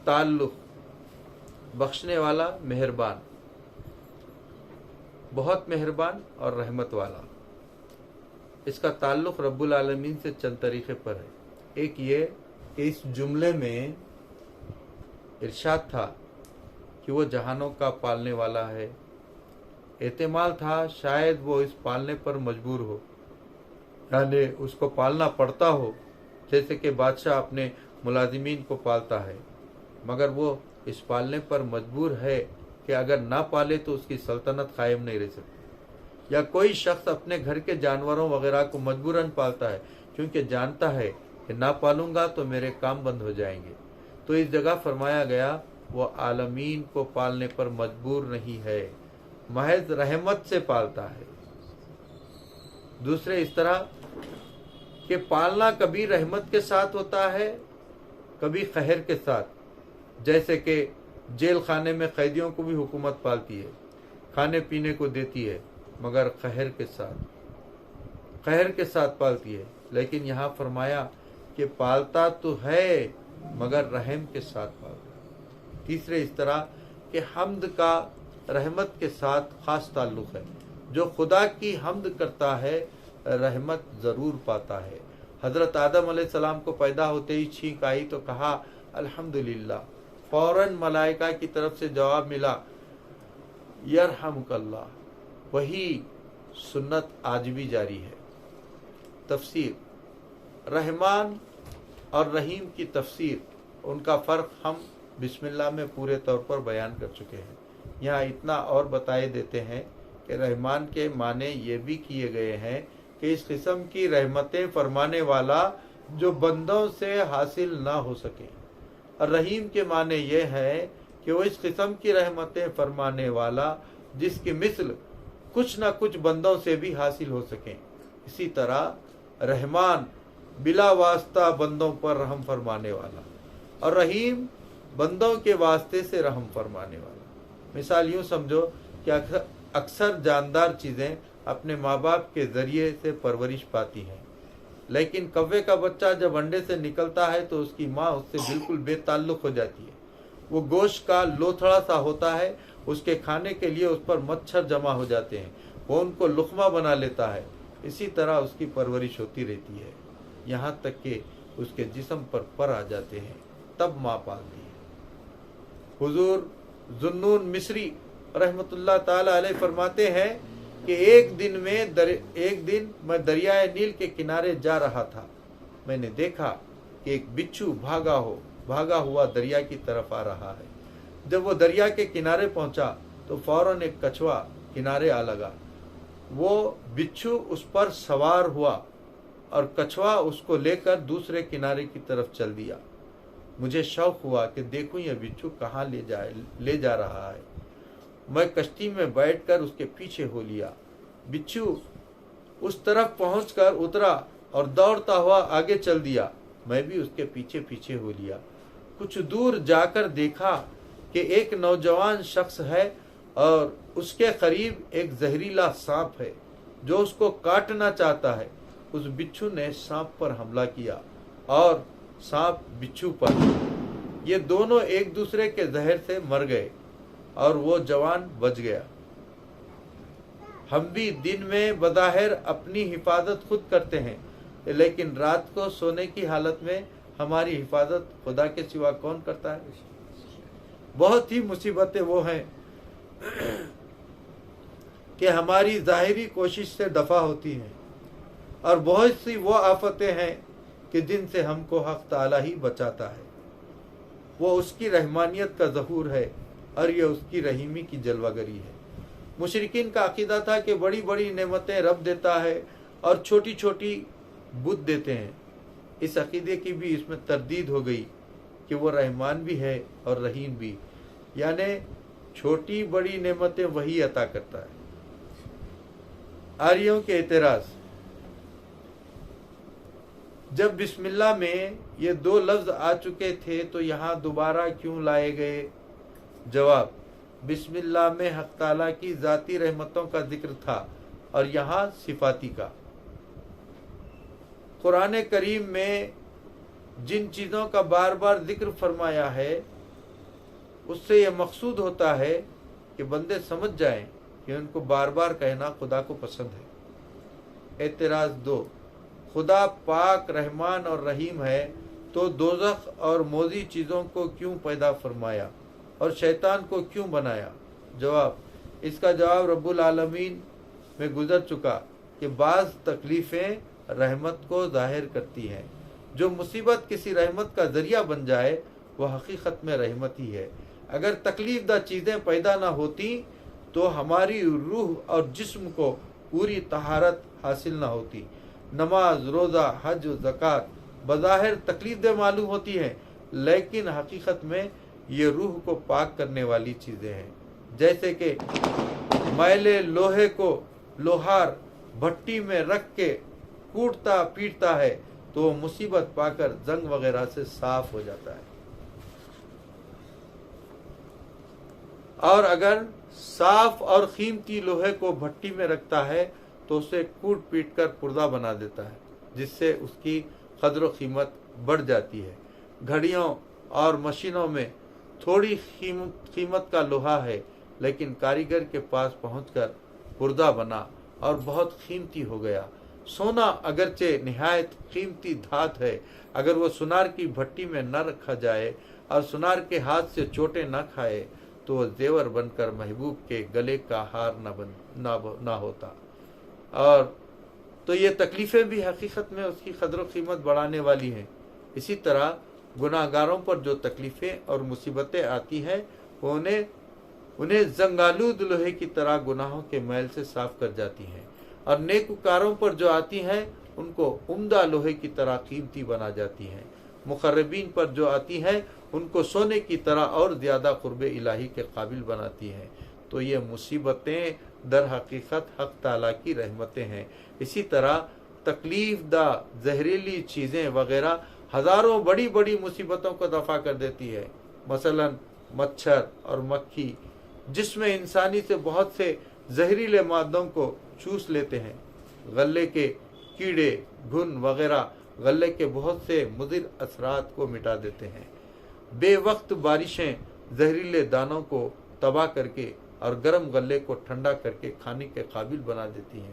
تعلق بخشنے والا، مہربان، بہت مہربان اور رحمت والا۔ اس کا تعلق رب العالمین سے چند طریقے پر ہے۔ ایک یہ کہ اس جملے میں ارشاد تھا کہ وہ جہانوں کا پالنے والا ہے، احتمال تھا شاید وہ اس پالنے پر مجبور ہو، یعنی اس کو پالنا پڑتا ہو، جیسے کہ بادشاہ اپنے ملازمین کو پالتا ہے، مگر وہ اس پالنے پر مجبور ہے کہ اگر نہ پالے تو اس کی سلطنت قائم نہیں رہ سکتی۔ یا کوئی شخص اپنے گھر کے جانوروں وغیرہ کو مجبوراً پالتا ہے کیونکہ جانتا ہے کہ نہ پالوں گا تو میرے کام بند ہو جائیں گے، تو اس جگہ فرمایا گیا وہ عالمین کو پالنے پر مجبور نہیں ہے، محض رحمت سے پالتا ہے۔ دوسرے اس طرح کہ پالنا کبھی رحمت کے ساتھ ہوتا ہے، کبھی قہر کے ساتھ، جیسے کہ جیل خانے میں قیدیوں کو بھی حکومت پالتی ہے، کھانے پینے کو دیتی ہے، مگر قہر کے ساتھ پالتی ہے۔ لیکن یہاں فرمایا کہ پالتا تو ہے مگر رحم کے ساتھ پالتا ہے۔ تیسرے اس طرح کہ حمد کا رحمت کے ساتھ خاص تعلق ہے، جو خدا کی حمد کرتا ہے رحمت ضرور پاتا ہے۔ حضرت آدم علیہ السلام کو پیدا ہوتے ہی چھینک آئی تو کہا الحمدللہ، فوراً ملائکہ کی طرف سے جواب ملا یرحمک اللہ۔ وہی سنت آج بھی جاری ہے۔ تفسیر، رحمان اور رحیم کی تفسیر، ان کا فرق ہم بسم اللہ میں پورے طور پر بیان کر چکے ہیں۔ یہاں اتنا اور بتائے دیتے ہیں کہ رحمان کے معنی یہ بھی کیے گئے ہیں کہ اس قسم کی رحمتیں فرمانے والا جو بندوں سے حاصل نہ ہو سکے، اور رحیم کے معنی یہ ہے کہ وہ اس قسم کی رحمتیں فرمانے والا جس کی مثل کچھ نہ کچھ بندوں سے بھی حاصل ہو سکیں۔ اسی طرح رحمان بلا واسطہ بندوں پر رحم فرمانے والا، اور رحیم بندوں کے واسطے سے رحم فرمانے والا۔ مثال یوں سمجھو کہ اکثر جاندار چیزیں اپنے ماں باپ کے ذریعے سے پرورش پاتی ہیں، لیکن کوے کا بچہ جب انڈے سے نکلتا ہے تو اس کی ماں اس سے بالکل بے تعلق ہو جاتی ہے۔ وہ گوشت کا لوتھڑا سا ہوتا ہے، اس کے کھانے کے لیے اس پر مچھر جمع ہو جاتے ہیں، وہ ان کو لقمہ بنا لیتا ہے۔ اسی طرح اس کی پرورش ہوتی رہتی ہے یہاں تک کہ اس کے جسم پر آ جاتے ہیں، تب ماں پالتی ہے۔ حضور ذوالنون مصری رحمت اللہ تعالی علیہ فرماتے ہیں کہ ایک دن میں دریائے نیل کے کنارے جا رہا تھا، میں نے دیکھا کہ ایک بچھو بھاگا ہوا دریا کی طرف آ رہا ہے۔ جب وہ دریا کے کنارے پہنچا تو فوراً ایک کچھوا کنارے آ لگا۔ وہ بچھو اس پر سوار ہوا اور کچھوا اس کو لے کر دوسرے کنارے کی طرف چل دیا۔ مجھے شوق ہوا کہ دیکھوں یہ بچھو کہاں لے جا رہا ہے۔ میں کشتی میں بیٹھ کر اس کے پیچھے ہو لیا۔ بچھو اس طرف پہنچ کر اترا اور دوڑتا ہوا آگے چل دیا۔ میں بھی اس کے پیچھے ہو لیا۔ کچھ دور جا کر دیکھا کہ ایک نوجوان شخص ہے اور اس کے قریب ایک زہریلا سانپ ہے جو اس کو کاٹنا چاہتا ہے۔ اس بچھو نے سانپ پر حملہ کیا اور سانپ بچھو پر، یہ دونوں ایک دوسرے کے زہر سے مر گئے اور وہ جوان بچ گیا۔ ہم بھی دن میں بظاہر اپنی حفاظت خود کرتے ہیں، لیکن رات کو سونے کی حالت میں ہماری حفاظت خدا کے سوا کون کرتا ہے؟ بہت ہی مصیبتیں وہ ہیں کہ ہماری ظاہری کوشش سے دفع ہوتی ہیں، اور بہت سی وہ آفتیں ہیں کہ جن سے ہم کو حق تعالی ہی بچاتا ہے۔ وہ اس کی رحمانیت کا ظہور ہے اور یہ اس کی رحیمی کی جلوہ گری ہے۔ مشرکین کا عقیدہ تھا کہ بڑی بڑی نعمتیں رب دیتا ہے اور چھوٹی چھوٹی بت دیتے ہیں۔ اس عقیدے کی بھی اس میں تردید ہو گئی کہ وہ رحمان بھی ہے اور رحیم بھی، یعنی چھوٹی بڑی نعمتیں وہی عطا کرتا ہے۔ آریوں کے اعتراض: جب بسم اللہ میں یہ دو لفظ آ چکے تھے تو یہاں دوبارہ کیوں لائے گئے؟ جواب: بسم اللہ میں حق تعالیٰ کی ذاتی رحمتوں کا ذکر تھا اور یہاں صفاتی کا۔ قرآن کریم میں جن چیزوں کا بار بار ذکر فرمایا ہے اس سے یہ مقصود ہوتا ہے کہ بندے سمجھ جائیں کہ ان کو بار بار کہنا خدا کو پسند ہے۔ اعتراض 2: خدا پاک رحمان اور رحیم ہے تو دوزخ اور موذی چیزوں کو کیوں پیدا فرمایا اور شیطان کو کیوں بنایا؟ جواب: اس کا جواب رب العالمین میں گزر چکا کہ بعض تکلیفیں رحمت کو ظاہر کرتی ہیں۔ جو مصیبت کسی رحمت کا ذریعہ بن جائے وہ حقیقت میں رحمت ہی ہے۔ اگر تکلیف دہ چیزیں پیدا نہ ہوتی تو ہماری روح اور جسم کو پوری طہارت حاصل نہ ہوتی۔ نماز، روزہ، حج و زکوٰۃ بظاہر تکلیف دہ معلوم ہوتی ہیں، لیکن حقیقت میں یہ روح کو پاک کرنے والی چیزیں ہیں۔ جیسے کہ میلے لوہے کو لوہار بھٹی میں رکھ کے کوٹتا پیٹتا ہے تو وہ مصیبت پا کر زنگ وغیرہ سے صاف ہو جاتا ہے، اور اگر صاف اور قیمتی لوہے کو بھٹی میں رکھتا ہے تو اسے کوٹ پیٹ کر پردہ بنا دیتا ہے، جس سے اس کی قدر و قیمت بڑھ جاتی ہے۔ گھڑیوں اور مشینوں میں تھوڑی قیمت کا لوہا ہے، لیکن کاریگر کے پاس پہنچ کر پردہ بنا اور بہت قیمتی ہو گیا۔ سونا اگرچہ نہایت قیمتی دھات ہے، اگر وہ سونار کی بھٹی میں نہ رکھا جائے اور سونار کے ہاتھ سے چوٹیں نہ کھائے تو وہ زیور بن کر محبوب کے گلے کا ہار نہ ہوتا۔ اور تو یہ تکلیفیں بھی حقیقت میں اس کی قدر و قیمت بڑھانے والی ہیں۔ اسی طرح گناہ گاروں پر جو تکلیفیں اور مصیبتیں آتی ہیں وہ انہیں زنگالود لوہے کی طرح گناہوں کے میل سے صاف کر جاتی ہیں، اور نیکوکاروں پر جو آتی ہیں ان کو عمدہ لوہے کی طرح قیمتی بنا جاتی ہیں۔ مقربین پر جو آتی ہیں ان کو سونے کی طرح اور زیادہ قرب الہی کے قابل بناتی ہیں۔ تو یہ مصیبتیں در حقیقت حق تعالیٰ کی رحمتیں ہیں۔ اسی طرح تکلیف دہ زہریلی چیزیں وغیرہ ہزاروں بڑی بڑی مصیبتوں کو دفع کر دیتی ہے۔ مثلا مچھر اور مکھی جس میں انسانی سے بہت سے زہریلے مادوں کو چوس لیتے ہیں۔ غلے کے کیڑے، گھن وغیرہ غلے کے بہت سے مضر اثرات کو مٹا دیتے ہیں۔ بے وقت بارشیں زہریلے دانوں کو تباہ کر کے اور گرم غلے کو ٹھنڈا کر کے کھانے کے قابل بنا دیتی ہیں۔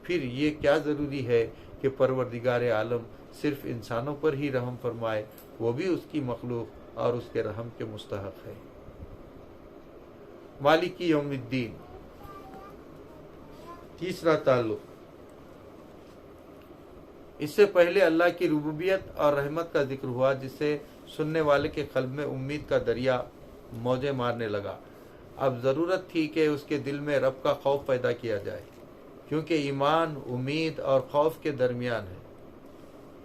پھر یہ کیا ضروری ہے کہ پروردگار عالم صرف انسانوں پر ہی رحم فرمائے، وہ بھی اس کی مخلوق اور اس کے رحم کے مستحق ہے۔ مالک یوم الدین، تیسرا تعلق۔ اس سے پہلے اللہ کی ربوبیت اور رحمت کا ذکر ہوا، جس سے سننے والے کے قلب میں امید کا دریا موجیں مارنے لگا۔ اب ضرورت تھی کہ اس کے دل میں رب کا خوف پیدا کیا جائے، کیونکہ ایمان امید اور خوف کے درمیان ہے۔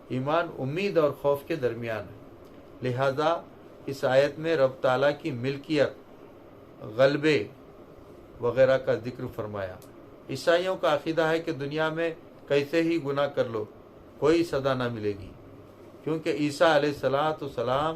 ایمان امید اور خوف کے درمیان ہے، لہذا اس آیت میں رب تعالیٰ کی ملکیت، غلبے وغیرہ کا ذکر فرمایا۔ عیسائیوں کا عقیدہ ہے کہ دنیا میں کیسے ہی گناہ کر لو کوئی سزا نہ ملے گی، کیونکہ عیسیٰ علیہ السلام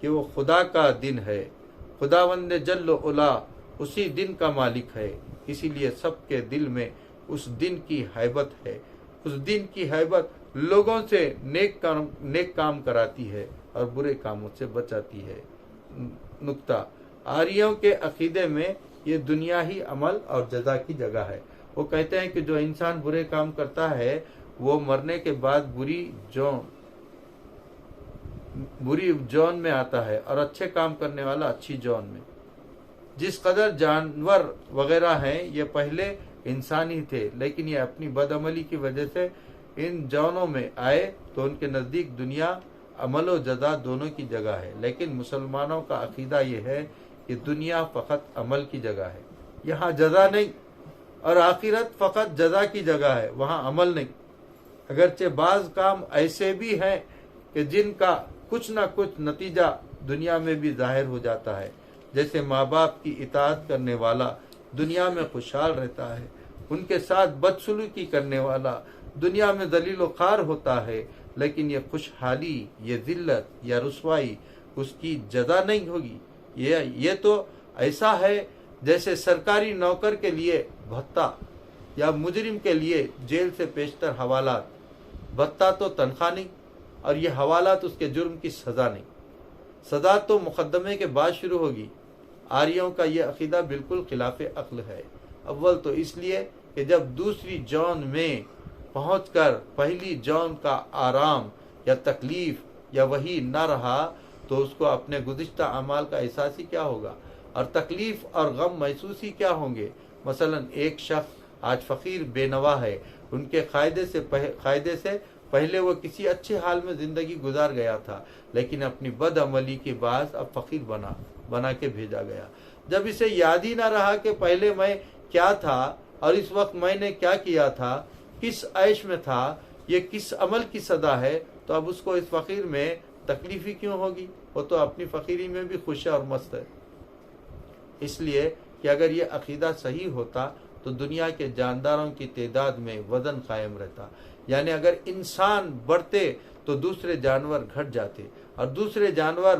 کہ وہ خدا کا دن ہے، خداوند جل و علا اسی دن کا مالک ہے، اسی لیے سب کے دل میں اس دن کی ہیبت ہے۔ اس دن کی ہیبت لوگوں سے نیک کام کراتی ہے اور برے کاموں سے بچاتی ہے۔ نقطہ، آریوں کے عقیدے میں یہ دنیا ہی عمل اور جزا کی جگہ ہے۔ وہ کہتے ہیں کہ جو انسان برے کام کرتا ہے وہ مرنے کے بعد بری جون میں آتا ہے اور اچھے کام کرنے والا اچھی جون میں۔ جس قدر جانور وغیرہ ہیں یہ پہلے انسان ہی تھے، لیکن یہ اپنی بدعملی کی وجہ سے ان جونوں میں آئے تو ان کے نزدیک دنیا عمل و جزا دونوں کی جگہ ہے۔ لیکن مسلمانوں کا عقیدہ یہ ہے کہ دنیا فقط عمل کی جگہ ہے، یہاں جزا نہیں، اور آخرت فقط جزا کی جگہ ہے، وہاں عمل نہیں۔ اگرچہ بعض کام ایسے بھی ہیں کہ جن کا کچھ نہ کچھ نتیجہ دنیا میں بھی ظاہر ہو جاتا ہے، جیسے ماں باپ کی اطاعت کرنے والا دنیا میں خوشحال رہتا ہے، ان کے ساتھ بدسلوکی کرنے والا دنیا میں ذلیل و خوار ہوتا ہے، لیکن یہ خوشحالی، یہ ذلت یا رسوائی اس کی جزا نہیں ہوگی۔ یہ تو ایسا ہے جیسے سرکاری نوکر کے لیے بھتہ یا مجرم کے لیے جیل سے پیشتر حوالات۔ بھتہ تو تنخواہ نہیں اور یہ حوالات اس کے جرم کی سزا نہیں، سزا تو مقدمے کے بعد شروع ہوگی۔ آریوں کا یہ عقیدہ بالکل خلاف عقل ہے۔ اول تو اس لیے کہ جب دوسری جون میں پہنچ کر پہلی جون کا آرام یا تکلیف یا وہی نہ رہا تو اس کو اپنے گزشتہ اعمال کا احساس ہی کیا ہوگا، اور تکلیف اور غم محسوس ہی کیا ہوں گے۔ مثلا ایک شخص آج فقیر بے نوا ہے، ان کے قاعدے سے پہلے وہ کسی اچھے حال میں زندگی گزار گیا تھا، لیکن اپنی بد عملی کے باعث اب فقیر بنا کے بھیجا گیا۔ جب اسے یاد ہی نہ رہا کہ پہلے میں کیا تھا اور اس وقت میں نے کیا کیا تھا، کس عیش میں تھا، یہ کس عمل کی سزا ہے، تو اب اس کو اس فقیر میں تکلیف ہی کیوں ہوگی؟ وہ تو اپنی فقیری میں بھی خوش اور مست ہے۔ اس لیے کہ اگر یہ عقیدہ صحیح ہوتا تو دنیا کے جانداروں کی تعداد میں وزن قائم رہتا، یعنی اگر انسان بڑھتے تو دوسرے جانور گھٹ جاتے، اور دوسرے جانور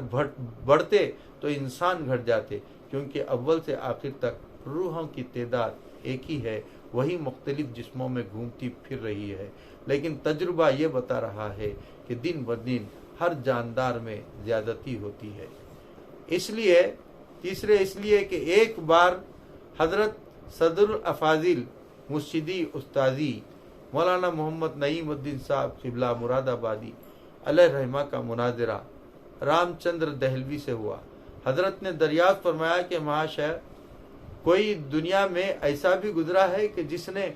بڑھتے تو انسان گھٹ جاتے، کیونکہ اول سے آخر تک روحوں کی تعداد ایک ہی ہے، وہی مختلف جسموں میں گھومتی پھر رہی ہے، لیکن تجربہ یہ بتا رہا ہے کہ دن بدن ہر جاندار میں زیادتی ہوتی ہے۔ اس لیے کہ ایک بار حضرت صدر الافاضل مرشدی استاذی مولانا محمد نعیم الدین صاحب قبلہ مراد آبادی علیہ رحمہ کا مناظرہ رام چندر دہلوی سے ہوا۔ حضرت نے دریافت فرمایا کہ مہاشے، کوئی دنیا میں ایسا بھی گزرا ہے کہ جس نے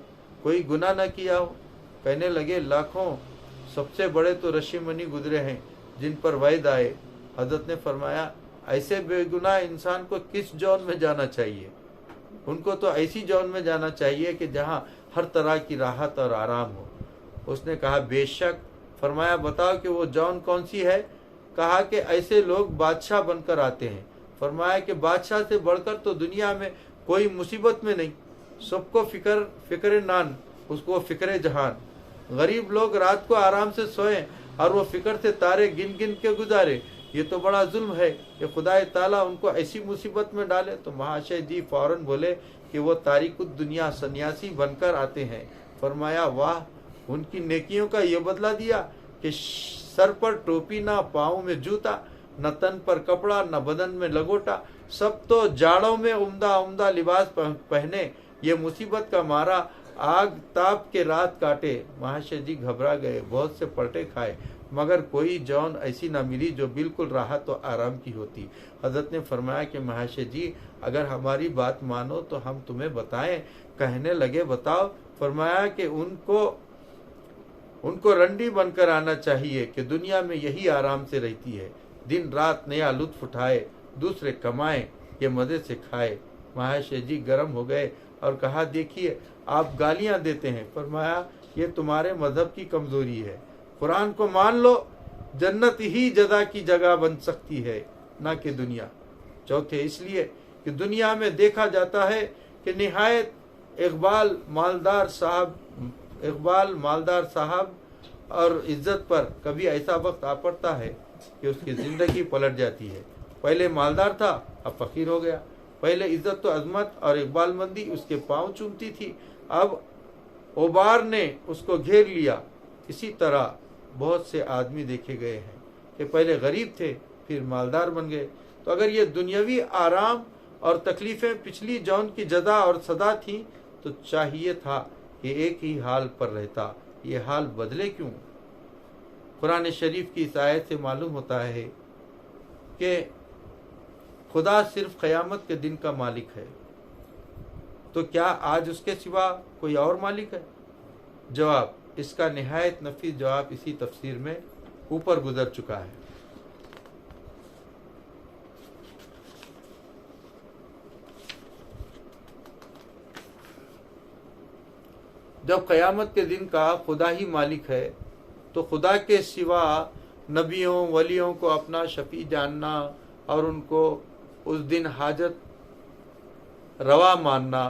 کوئی گناہ نہ کیا ہو؟ کہنے لگے، لاکھوں، سب سے بڑے تو رشی منی گزرے ہیں جن پر وعید آئے۔ حضرت نے فرمایا، ایسے بے گناہ انسان کو کس جون میں جانا چاہیے؟ ان کو تو ایسی جون میں جانا چاہیے کہ جہاں ہر طرح کی راحت اور آرام ہو۔ اس نے کہا، بے شک۔ فرمایا، بتاؤ کہ وہ جون کون سی ہے؟ کہا کہ ایسے لوگ بادشاہ بن کر آتے ہیں۔ فرمایا کہ بادشاہ سے بڑھ کر تو دنیا میں کوئی مصیبت میں نہیں، سب کو فکر نان، اس کو فکر جہان۔ غریب لوگ رات کو آرام سے سوئیں اور وہ فکر سے تارے گن گن کے گزارے، یہ تو بڑا ظلم ہے کہ خدا تعالیٰ ان کو ایسی مصیبت میں ڈالے۔ تو مہاشے جی فوراً بولے کہ وہ تاریک الدنیا سنیاسی بن کر آتے ہیں۔ فرمایا، واہ، ان کی نیکیوں کا یہ بدلہ دیا کہ سر پر ٹوپی، نہ پاؤں میں جوتا، نہ تن پر کپڑا، نہ بدن میں لگوٹا، سب تو جاڑوں میں عمدہ لباس پہنے، یہ مصیبت کا مارا آگ تاپ کے رات کاٹے۔ مہاشے جی گھبرا گئے، بہت سے پلٹے کھائے، مگر کوئی جون ایسی نہ ملی جو بالکل راحت و آرام کی ہوتی۔ حضرت نے فرمایا کہ مہاشے جی، اگر ہماری بات مانو تو ہم تمہیں بتائیں۔ کہنے لگے، بتاؤ۔ فرمایا کہ ان کو رنڈی بن کر آنا چاہیے کہ دنیا میں یہی آرام سے رہتی ہے، دن رات نیا لطف اٹھائے، دوسرے کمائیں، یہ مزے سے کھائے۔ مہاشے جی گرم ہو گئے اور کہا، دیکھیے، آپ گالیاں دیتے ہیں۔ فرمایا، یہ تمہارے مذہب کی کمزوری ہے، قرآن کو مان لو، جنت ہی جزا کی جگہ بن سکتی ہے، نہ کہ دنیا۔ چوتھے، اس لیے کہ دنیا میں دیکھا جاتا ہے کہ نہایت اقبال مالدار صاحب اور عزت پر کبھی ایسا وقت آ پڑتا ہے کہ اس کی زندگی پلٹ جاتی ہے. پہلے مالدار تھا، اب فقیر ہو گیا. پہلے عزت و عظمت اور اقبال مندی اس کے پاؤں چومتی تھی، اب غبار نے اس کو گھیر لیا. اسی طرح بہت سے آدمی دیکھے گئے ہیں کہ پہلے غریب تھے پھر مالدار بن گئے. تو اگر یہ دنیاوی آرام اور تکلیفیں پچھلی جون کی جزا اور سزا تھیں تو چاہیے تھا کہ ایک ہی حال پر رہتا. یہ حال بدلے کیوں؟ قرآن شریف کی اس آیت سے معلوم ہوتا ہے کہ خدا صرف قیامت کے دن کا مالک ہے. تو کیا آج اس کے سوا کوئی اور مالک ہے؟ جواب، اس کا نہایت نفیس جواب اسی تفسیر میں اوپر گزر چکا ہے. جب قیامت کے دن کا خدا ہی مالک ہے تو خدا کے سوا نبیوں ولیوں کو اپنا شفیع جاننا اور ان کو اس دن حاجت روا ماننا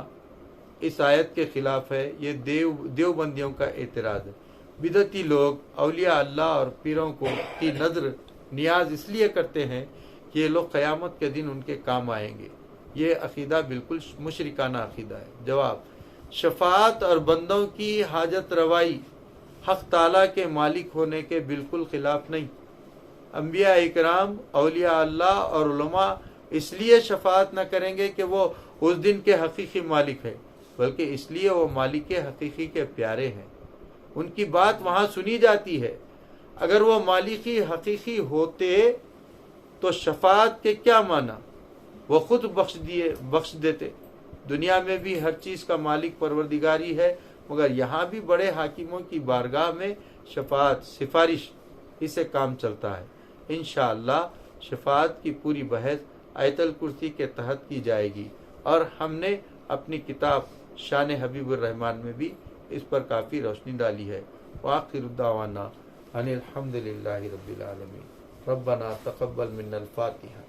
اس آیت کے خلاف ہے. یہ دیوبندیوں کا اعتراض ہے. بدعتی لوگ اولیاء اللہ اور پیروں کی نظر نیاز اس لیے کرتے ہیں کہ یہ لوگ قیامت کے دن ان کے کام آئیں گے. یہ عقیدہ بالکل مشرکانہ عقیدہ ہے. جواب، شفاعت اور بندوں کی حاجت روائی حق تعالیٰ کے مالک ہونے کے بالکل خلاف نہیں. انبیاء اکرام، اولیاء اللہ اور علماء اس لیے شفاعت نہ کریں گے کہ وہ اس دن کے حقیقی مالک ہیں، بلکہ اس لیے وہ مالک حقیقی کے پیارے ہیں. ان کی بات وہاں سنی جاتی ہے. اگر وہ مالکی حقیقی ہوتے تو شفاعت کے کیا معنی؟ وہ خود بخش دیتے. دنیا میں بھی ہر چیز کا مالک پروردگاری ہے، مگر یہاں بھی بڑے حاکموں کی بارگاہ میں شفاعت سفارش اسے کام چلتا ہے. انشاءاللہ شفاعت کی پوری بحث آیت الکرسی کے تحت کی جائے گی، اور ہم نے اپنی کتاب شان حبیب الرحمن میں بھی اس پر کافی روشنی ڈالی ہے. وآخر دعوانا ان الحمد للہ رب العالمین. ربنا تقبل منا الفاتحہ.